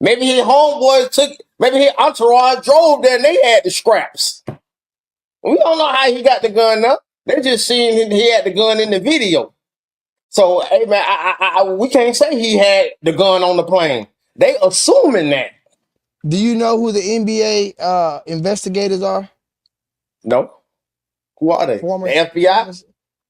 [SPEAKER 2] Maybe his homeboys maybe his entourage drove there and they had the scraps. We don't know how he got the gun now. They just seen he had the gun in the video. So, hey man, we can't say he had the gun on the plane. They assuming that.
[SPEAKER 1] Do you know who the NBA investigators are?
[SPEAKER 2] No. Who are they?
[SPEAKER 1] Former
[SPEAKER 2] the FBI?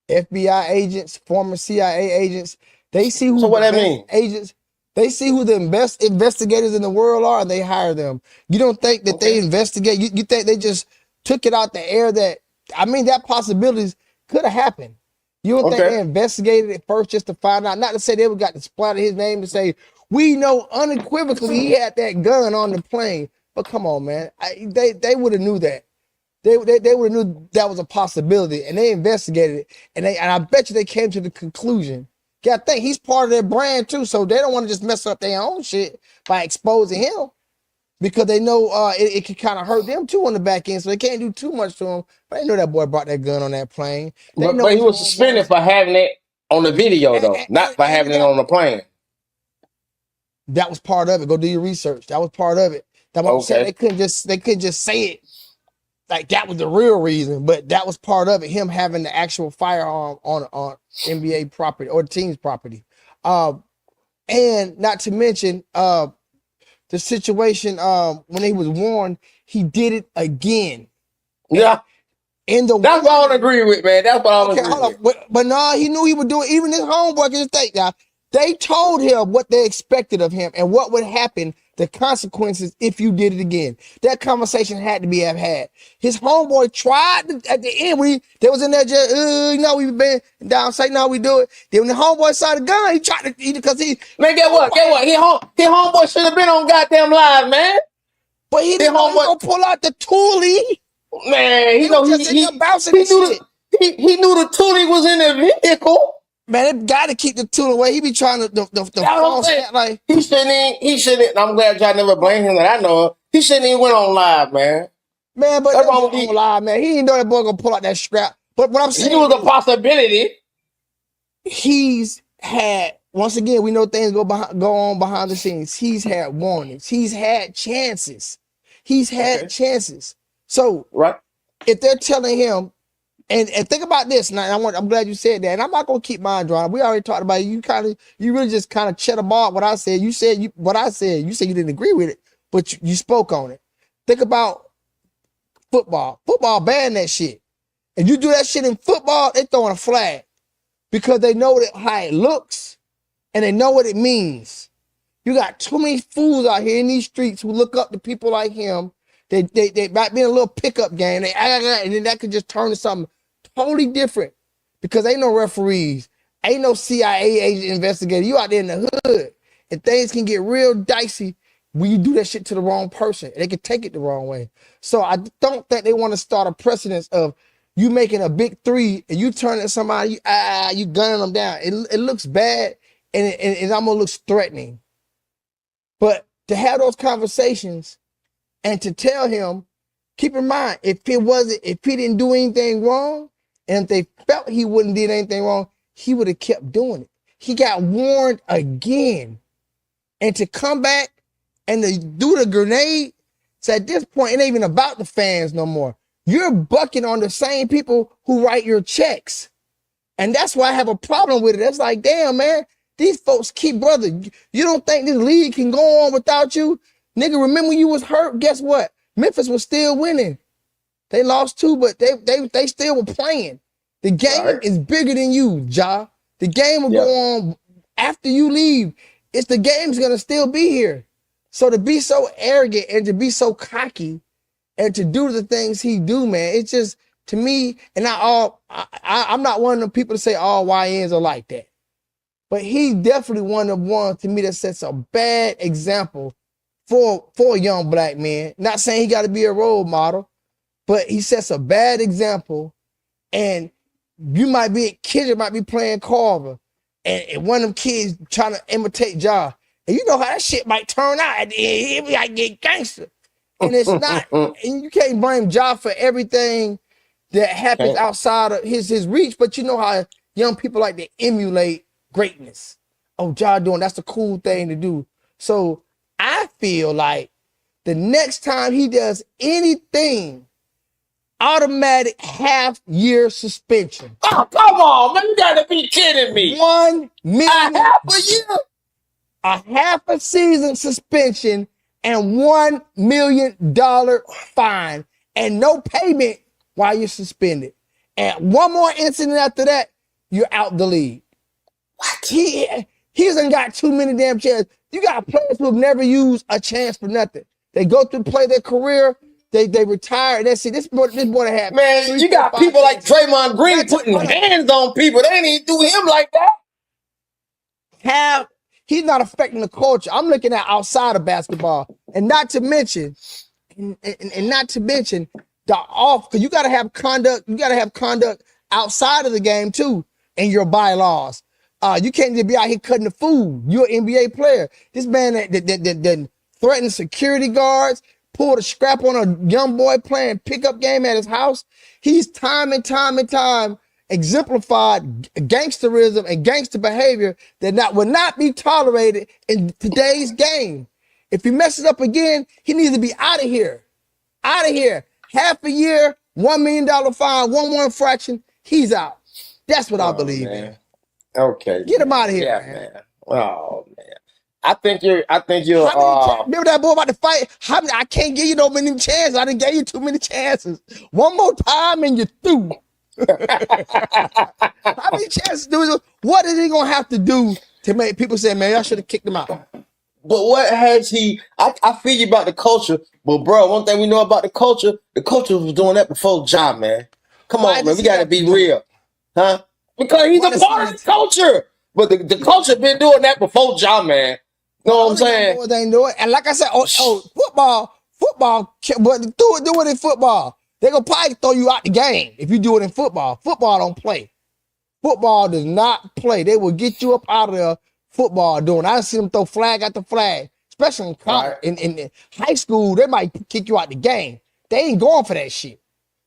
[SPEAKER 1] FBI agents, former CIA agents. They see who.
[SPEAKER 2] So what that mean?
[SPEAKER 1] Agents. They see who the best investigators in the world are, and they hire them. You don't think that they investigate? You think they just took it out the air? That possibilities could have happened. You don't think they investigated it first just to find out? Not to say they got to splatter his name and say, we know unequivocally he had that gun on the plane. But come on, man. They would have knew that. they would have knew that was a possibility, and they investigated it, and I bet you they came to the conclusion. Yeah, I think he's part of their brand too, so they don't want to just mess up their own shit by exposing him, because they know it can kind of hurt them too on the back end, so they can't do too much to him. But they know that boy brought that gun on that plane.
[SPEAKER 2] But he was suspended for having it on the video, though, not by having it on the plane.
[SPEAKER 1] That was part of it. Go do your research. That was part of it. That's what I'm saying. They couldn't just say it like that was the real reason, but that was part of it. Him having the actual firearm on NBA property or the team's property, and not to mention the situation when he was warned, he did it again.
[SPEAKER 2] Yeah.
[SPEAKER 1] That's
[SPEAKER 2] what I don't agree with, man. That's what I don't agree with.
[SPEAKER 1] But no, he knew he would do it. Even his homeboy can think now. They told him what they expected of him and what would happen, the consequences if you did it again. That conversation had to be had. His homeboy tried at the end when they was in there just, we've been down, say no, we do it. Then when the homeboy saw the gun, he tried to eat it because he.
[SPEAKER 2] Man, get what? His homeboy should have been on goddamn live, man.
[SPEAKER 1] But he didn't know he was gonna pull out the toolie.
[SPEAKER 2] Man, he knew the toolie was in the vehicle.
[SPEAKER 1] Man, they got to keep the tool away. He be trying to the false like
[SPEAKER 2] he shouldn't. I'm glad y'all never blame him that I know of. He shouldn't even went on live, man.
[SPEAKER 1] Man, but that's wrong on live, man. He didn't know that boy gonna pull out that scrap. But what I'm saying,
[SPEAKER 2] he was a possibility.
[SPEAKER 1] He's had, once again, we know things go on behind the scenes. He's had warnings. He's had chances. Chances. So
[SPEAKER 2] right,
[SPEAKER 1] if they're telling him. And think about this. Now, I'm glad you said that. And I'm not gonna keep mine dry. We already talked about it. You really just kind of cheddar bar what I said. You said what I said. You said you didn't agree with it, but you spoke on it. Think about football. Football ban that shit. If you do that shit in football, they throwing a flag because they know how it looks and they know what it means. You got too many fools out here in these streets who look up to people like him. They might be in a little pickup game. And then that could just turn to something totally different because ain't no referees, ain't no CIA agent investigator. You out there in the hood, and things can get real dicey when you do that shit to the wrong person. They can take it the wrong way. So I don't think they want to start a precedence of you making a big three and you turn at somebody, you gunning them down. It looks bad and it almost looks threatening. But to have those conversations and to tell him, keep in mind, if he didn't do anything wrong, and if they felt he wouldn't did anything wrong, he would have kept doing it. He got warned again. And to come back and to do the grenade, so at this point, it ain't even about the fans no more. You're bucking on the same people who write your checks. And that's why I have a problem with it. That's like, damn, man, these folks brother, you don't think this league can go on without you? Nigga, remember you was hurt? Guess what? Memphis was still winning. They lost 2, but they still were playing. The game is bigger than you, Ja. The game will go on after you leave. The game's gonna still be here. So to be so arrogant and to be so cocky and to do the things he do, man, it's just, to me, and I'm not one of the people to say all YNs are like that. But he's definitely one of the ones to me that sets a bad example for a young black man. Not saying he got to be a role model, but he sets a bad example. And kids might be playing Carver, and one of them kids trying to imitate Ja. And you know how that shit might turn out at the end. He might get gangster. And it's not, and you can't blame Ja for everything that happens outside of his reach, but you know how young people like to emulate greatness. Oh, Ja doing, that's the cool thing to do. So I feel like the next time he does anything, automatic half-year suspension.
[SPEAKER 2] Oh, come on, man. You gotta be kidding me.
[SPEAKER 1] $1 million.
[SPEAKER 2] A half a year?
[SPEAKER 1] A half a season suspension and $1 million fine and no payment while you're suspended. And one more incident after that, you're out the league. What? He hasn't got too many damn chances. You got players who have never used a chance for nothing. They go through play their career, they retire, and they see this boy that had.
[SPEAKER 2] Man, you got people like Draymond Green putting hands on people. They didn't even do him like that.
[SPEAKER 1] He's not affecting the culture. I'm looking at outside of basketball, and not to mention, because you got to have conduct. You got to have conduct outside of the game too, in your bylaws. You can't just be out here cutting the food. You're an NBA player. This man that threatened security guards, pulled a scrap on a young boy playing pickup game at his house. He's time and time exemplified gangsterism and gangster behavior that will not be tolerated in today's game. If he messes up again, he needs to be out of here. Out of here. Half a year, $1 million fine, 1 fraction, he's out. That's what I believe in.
[SPEAKER 2] Okay.
[SPEAKER 1] Get him out of here,
[SPEAKER 2] man. Oh man. I think you're
[SPEAKER 1] remember that boy about to fight? I can't give you no many chances. I done gave you too many chances. One more time and you're through. How many chances what is he gonna have to do to make people say, man, I should have kicked him out?
[SPEAKER 2] But what has he? I feel you about the culture, but bro, one thing we know about the culture was doing that before Ja, man. Come on, man, we gotta be real, huh? Because he's a part of the culture. But the culture been doing that before Ja, man. You know what I'm saying?
[SPEAKER 1] They ain't doing it. And like I said, football, but do it in football. They're gonna probably throw you out the game if you do it in football. Football don't play. Football does not play. They will get you up out of there. Football doing. I see them throw flag after flag, especially in college. Right. In high school, they might kick you out the game. They ain't going for that shit.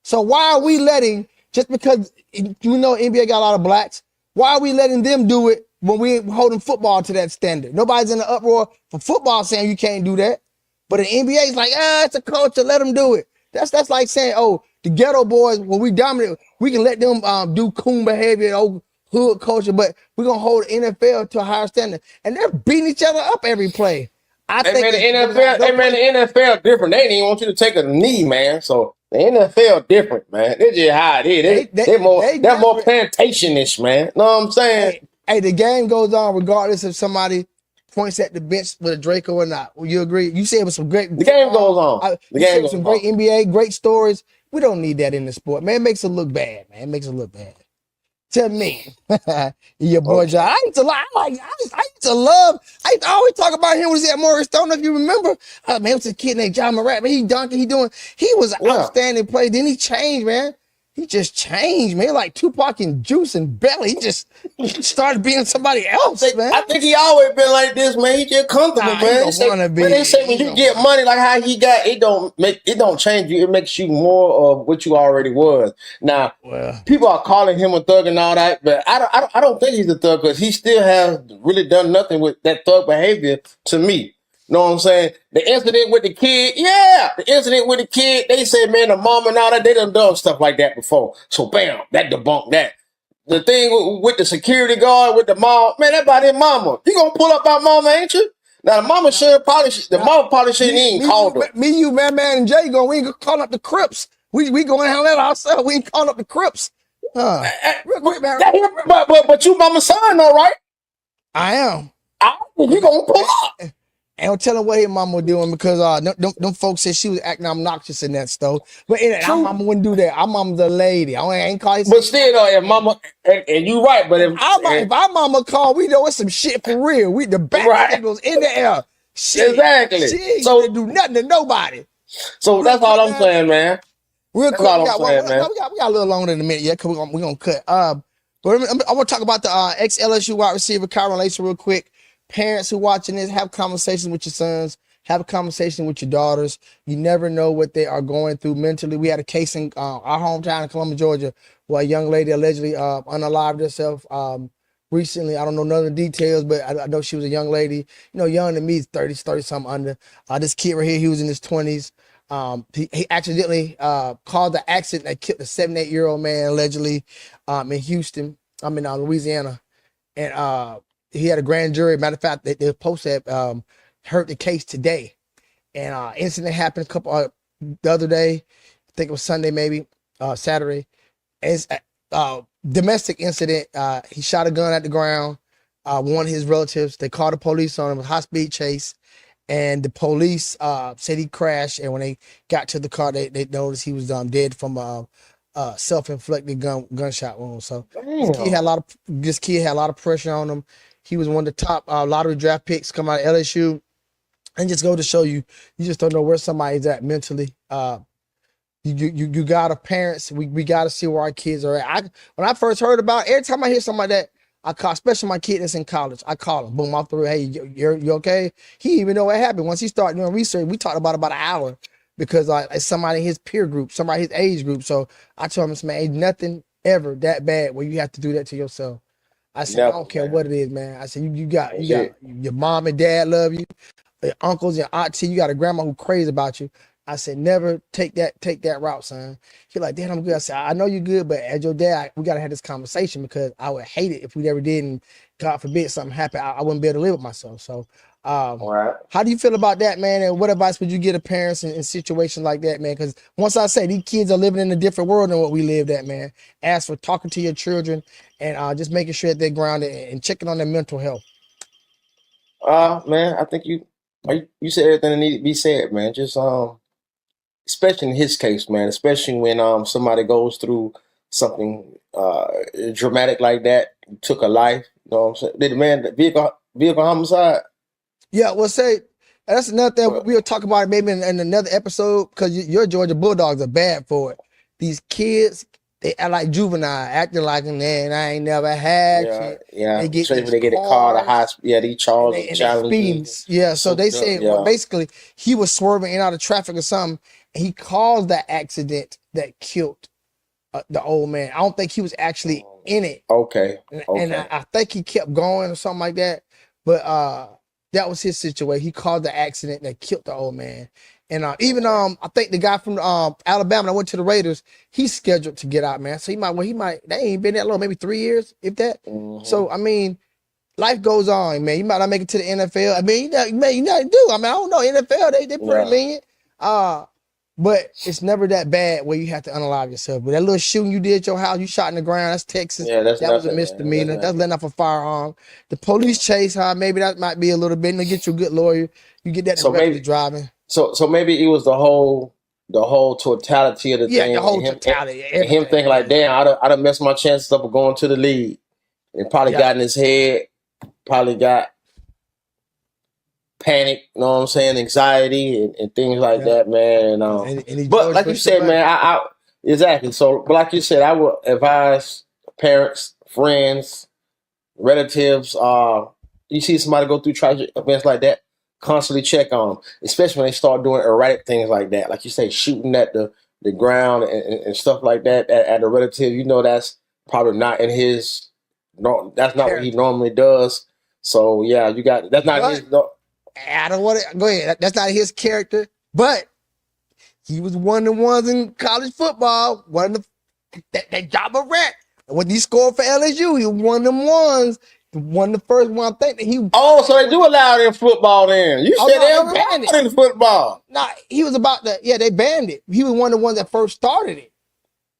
[SPEAKER 1] So why are we letting, just because NBA got a lot of blacks, why are we letting them do it when we ain't holding football to that standard? Nobody's in the uproar for football saying you can't do that. But the NBA is like, it's a culture, let them do it. That's like saying, the ghetto boys, when we dominate, we can let them do coon behavior, old hood culture, but we're going to hold the NFL to a higher standard. And they're beating each other up every play. The
[SPEAKER 2] NFL different. They didn't even want you to take a knee, man. So the NFL different, man. They just how it is. They're more plantation-ish, man. Know what I'm saying?
[SPEAKER 1] Hey, the game goes on regardless if somebody points at the bench with a Draco or not. Will you agree? You said it was some great.
[SPEAKER 2] The game goes on.
[SPEAKER 1] The game goes on. Great NBA, great stories. We don't need that in the sport, man. It makes it look bad, man. It makes it look bad. Tell me, your boy John. I used to always talk about him when he was at Morris. Don't know if you remember. Man, it was a kid named John Morant. Man, he was an outstanding player. Then he changed, man. He just changed, man. Like Tupac and Juice and Belly. He just started being somebody else, man.
[SPEAKER 2] I think he always been like this, man. He just comfortable, man. They say when you get money like how he got, it don't change you. It makes you more of what you already was. Now, people are calling him a thug and all that, but I don't think he's a thug because he still has really done nothing with that thug behavior to me. Know what I'm saying? The incident with the kid, they said, man, the mom and all that, they done stuff like that before. So, bam, that debunked that. The thing with the security guard, with the mom, man, that about his mama. You gonna pull up our mama, ain't you? Now, the mama probably shouldn't even call her.
[SPEAKER 1] Me, you, man, and Jay, we ain't gonna call up the Crips. We gonna handle that ourselves. We ain't calling up the Crips.
[SPEAKER 2] Real quick, man. But you mama's son, though, right?
[SPEAKER 1] I am.
[SPEAKER 2] You gonna pull up.
[SPEAKER 1] And don't tell her what his mama doing because them folks said she was acting obnoxious in that stove. But our mama wouldn't do that. Our mama's a lady. I ain't call you.
[SPEAKER 2] But still, though, if mama, and you right, but
[SPEAKER 1] if our mama called, we know it's some shit for real. We the back goes in the air. Shit.
[SPEAKER 2] Exactly.
[SPEAKER 1] She ain't gonna do nothing to nobody.
[SPEAKER 2] So that's all I'm saying, man.
[SPEAKER 1] Real quick, we got a little longer in a minute, because we're gonna cut. But I want to talk about the ex-LSU wide receiver Kyron Lacer real quick. Parents who watching this, have conversations with your sons, have a conversation with your daughters. You never know what they are going through mentally. We had a case in our hometown in Columbus, Georgia, where a young lady allegedly unalived herself recently. I don't know none of the details, but I know she was a young lady. Young to me, 30-something under. This kid right here, he was in his 20s. He accidentally caused the accident that killed a 7-8-year-old man allegedly in Houston. Louisiana. And he had a grand jury. Matter of fact, they supposed to have heard the case today. And incident happened the other day. I think it was Sunday, maybe Saturday. It's domestic incident. He shot a gun at the ground. One of his relatives, they called the police on him. It was a high-speed chase. And the police said he crashed. And when they got to the car, they noticed he was dead from a self-inflicted gunshot wound. So this kid had a lot of pressure on him. He was one of the top lottery draft picks come out of LSU. And just go to show you, you just don't know where somebody's at mentally. You got to parents. We got to see where our kids are at. When I first heard about it, every time I hear something like that, I call, especially my kid that's in college. I call him, boom, off the road. Hey, you okay? He even know what happened. Once he started doing research, we talked about an hour because it's somebody in his peer group, somebody his age group. So I told him, man, ain't nothing ever that bad where you have to do that to yourself. I said, I don't care what it is, man. I said, you got your mom and dad love you, your uncles, your auntie, you got a grandma who crazy about you. I said, never take that route, son. He like, Dad, I'm good. I said, I know you're good, but as your dad, we gotta have this conversation because I would hate it if we never did, and God forbid something happened, I wouldn't be able to live with myself. So,
[SPEAKER 2] Right.
[SPEAKER 1] how do you feel about that, man? And what advice would you give to parents in situations like that, man? Because once I say these kids are living in a different world than what we lived at, man. As for talking to your children and just making sure that they're grounded and checking on their mental health.
[SPEAKER 2] Man, I think you said everything that needed to be said, man. Just especially in his case, man, especially when somebody goes through something dramatic like that, took a life, you know what I'm saying? Did the man vehicle homicide?
[SPEAKER 1] Yeah, well, say that's another thing we'll talk about it maybe in another episode because your Georgia Bulldogs are bad for it. These kids, they act like juvenile, acting like, man, I ain't never had shit.
[SPEAKER 2] Yeah.
[SPEAKER 1] They get
[SPEAKER 2] a car to high speed. Yeah, these charges and challenges.
[SPEAKER 1] Yeah, so they said well, basically he was swerving in and out of traffic or something, and he caused that accident that killed the old man. I don't think he was actually in it.
[SPEAKER 2] Okay.
[SPEAKER 1] And I think he kept going or something like that. But that was his situation. He caused the accident that killed the old man. And even I think the guy from Alabama that went to the Raiders, he's scheduled to get out, man. So he might they ain't been that long, maybe 3 years, if that.
[SPEAKER 2] Mm-hmm.
[SPEAKER 1] So I mean, life goes on, man. You might not make it to the NFL. I mean, you not do. I mean, I don't know. NFL, they pretty lenient. But it's never that bad where you have to unalive yourself. But that little shooting you did at your house, you shot in the ground, that's Texas.
[SPEAKER 2] Yeah, that
[SPEAKER 1] was a misdemeanor. That's letting off a firearm. The police chase, maybe that might be a little bit. And they get you a good lawyer. You get that in driving.
[SPEAKER 2] So maybe it was the whole totality of the thing.
[SPEAKER 1] Yeah, the whole totality.
[SPEAKER 2] Him thinking like, damn, I'd have messed my chances up of going to the league. And probably got in his head, probably got panic, you know what I'm saying, anxiety and things like that, man. But like you said, man, I exactly. So, but like you said, I would advise parents, friends, relatives. You see somebody go through tragic events like that, constantly check on them, especially when they start doing erratic things like that. Like you say, shooting at the ground and stuff like that at a relative. You know, that's probably not in his. No, that's not what he normally does. So yeah, you got that's not his.
[SPEAKER 1] I don't want to go ahead. That's not his character, but he was one of the ones in college football. One of that job of rat. And when he scored for LSU, he was one of them ones. One of the first one I think that he.
[SPEAKER 2] Oh, so they do allow it in football then? You said they banned it in football.
[SPEAKER 1] Nah, he was about to. Yeah, they banned it. He was one of the ones that first started it,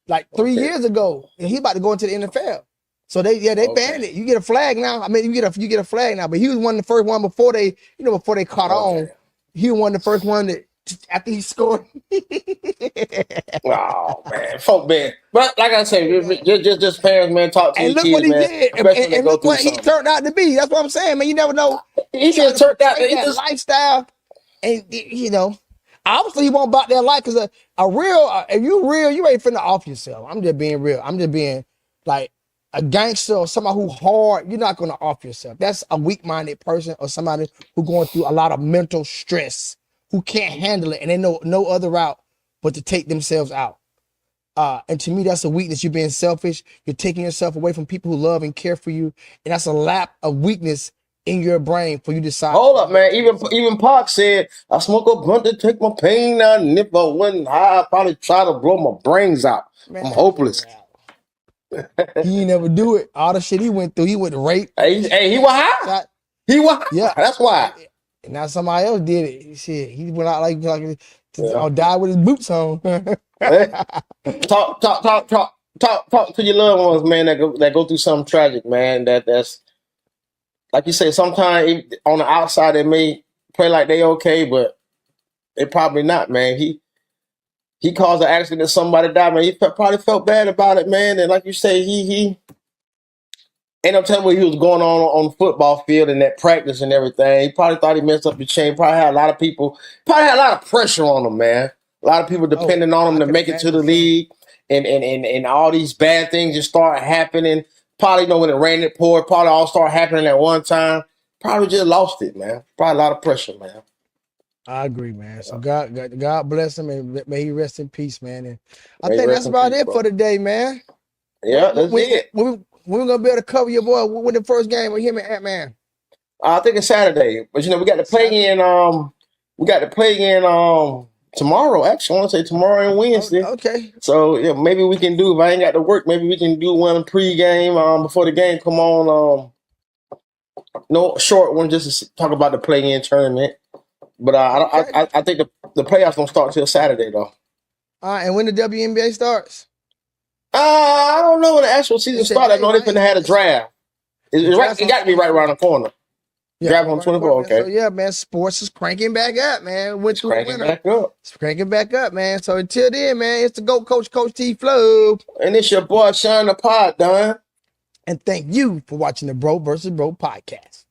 [SPEAKER 1] like 3 years ago, and he about to go into the NFL. So they banned it. You get a flag now. I mean, you get a flag now. But he was one of the first one before they caught on. He was one of the first one that after he scored.
[SPEAKER 2] Oh man, folk man. But like I say, just parents, man, talk to your kids,
[SPEAKER 1] look what he
[SPEAKER 2] man.
[SPEAKER 1] did, and look what he turned out to be. That's what I'm saying, man. You never know.
[SPEAKER 2] He just turned out
[SPEAKER 1] that lifestyle, and obviously he won't about that life because if you real, you ain't finna off yourself. I'm just being real. I'm just being like. A gangster or somebody who hard, you're not going to off yourself. That's a weak-minded person or somebody who going through a lot of mental stress, who can't handle it, and they know no other route but to take themselves out. And to me, that's a weakness. You're being selfish. You're taking yourself away from people who love and care for you, and that's a lap of weakness in your brain for you to decide.
[SPEAKER 2] Hold up, man. Even Park said, I smoke a blunt to take my pain out, and if I wasn't high, I'd probably try to blow my brains out. Man, I'm hopeless.
[SPEAKER 1] He ain't never do it. All the shit he went through, he went rape.
[SPEAKER 2] Hey, he was high. He was high. Yeah, that's why.
[SPEAKER 1] And now somebody else did it. Shit, he went out like to die with his boots on.
[SPEAKER 2] Talk to your loved ones, man. That go through something tragic, man. That's like you say. Sometimes on the outside, they may play like they okay, but they probably not, man. He caused an accident, somebody died, man. He probably felt bad about it, man. And like you say, he ain't no telling what he was going on the football field and that practice and everything. He probably thought he messed up the chain. Probably had a lot of pressure on him, man. A lot of people depending on him to make it to the league, and all these bad things just start happening. Probably when it rained, it poured. Probably all start happening at one time. Probably just lost it, man. Probably a lot of pressure, man.
[SPEAKER 1] I agree, man. So God bless him, and may he rest in peace, man. And I think that's about it for today, man.
[SPEAKER 2] Yeah, that's it.
[SPEAKER 1] When we're gonna be able to cover your boy when the first game with him and Antman?
[SPEAKER 2] I think it's Saturday, but we got to play in. We got to play in tomorrow. Actually, I want to say tomorrow and Wednesday.
[SPEAKER 1] Okay.
[SPEAKER 2] So yeah, maybe we can do. If I ain't got to work, maybe we can do one pregame before the game come on. No short one, just to talk about the play-in tournament. But I think the playoffs don't start till Saturday though.
[SPEAKER 1] All right, and when the WNBA starts?
[SPEAKER 2] I don't know when the actual season starts. I know they're gonna have a draft. It got to be right around the corner.
[SPEAKER 1] Yeah,
[SPEAKER 2] draft on 24. Okay.
[SPEAKER 1] So yeah, man, sports is cranking back up, man.
[SPEAKER 2] It's cranking back up.
[SPEAKER 1] It's cranking back up, man. So until then, man, it's the GOAT Coach T Flow,
[SPEAKER 2] and it's your boy Sean the Pod, Don.
[SPEAKER 1] And thank you for watching the Bro vs. Bro podcast.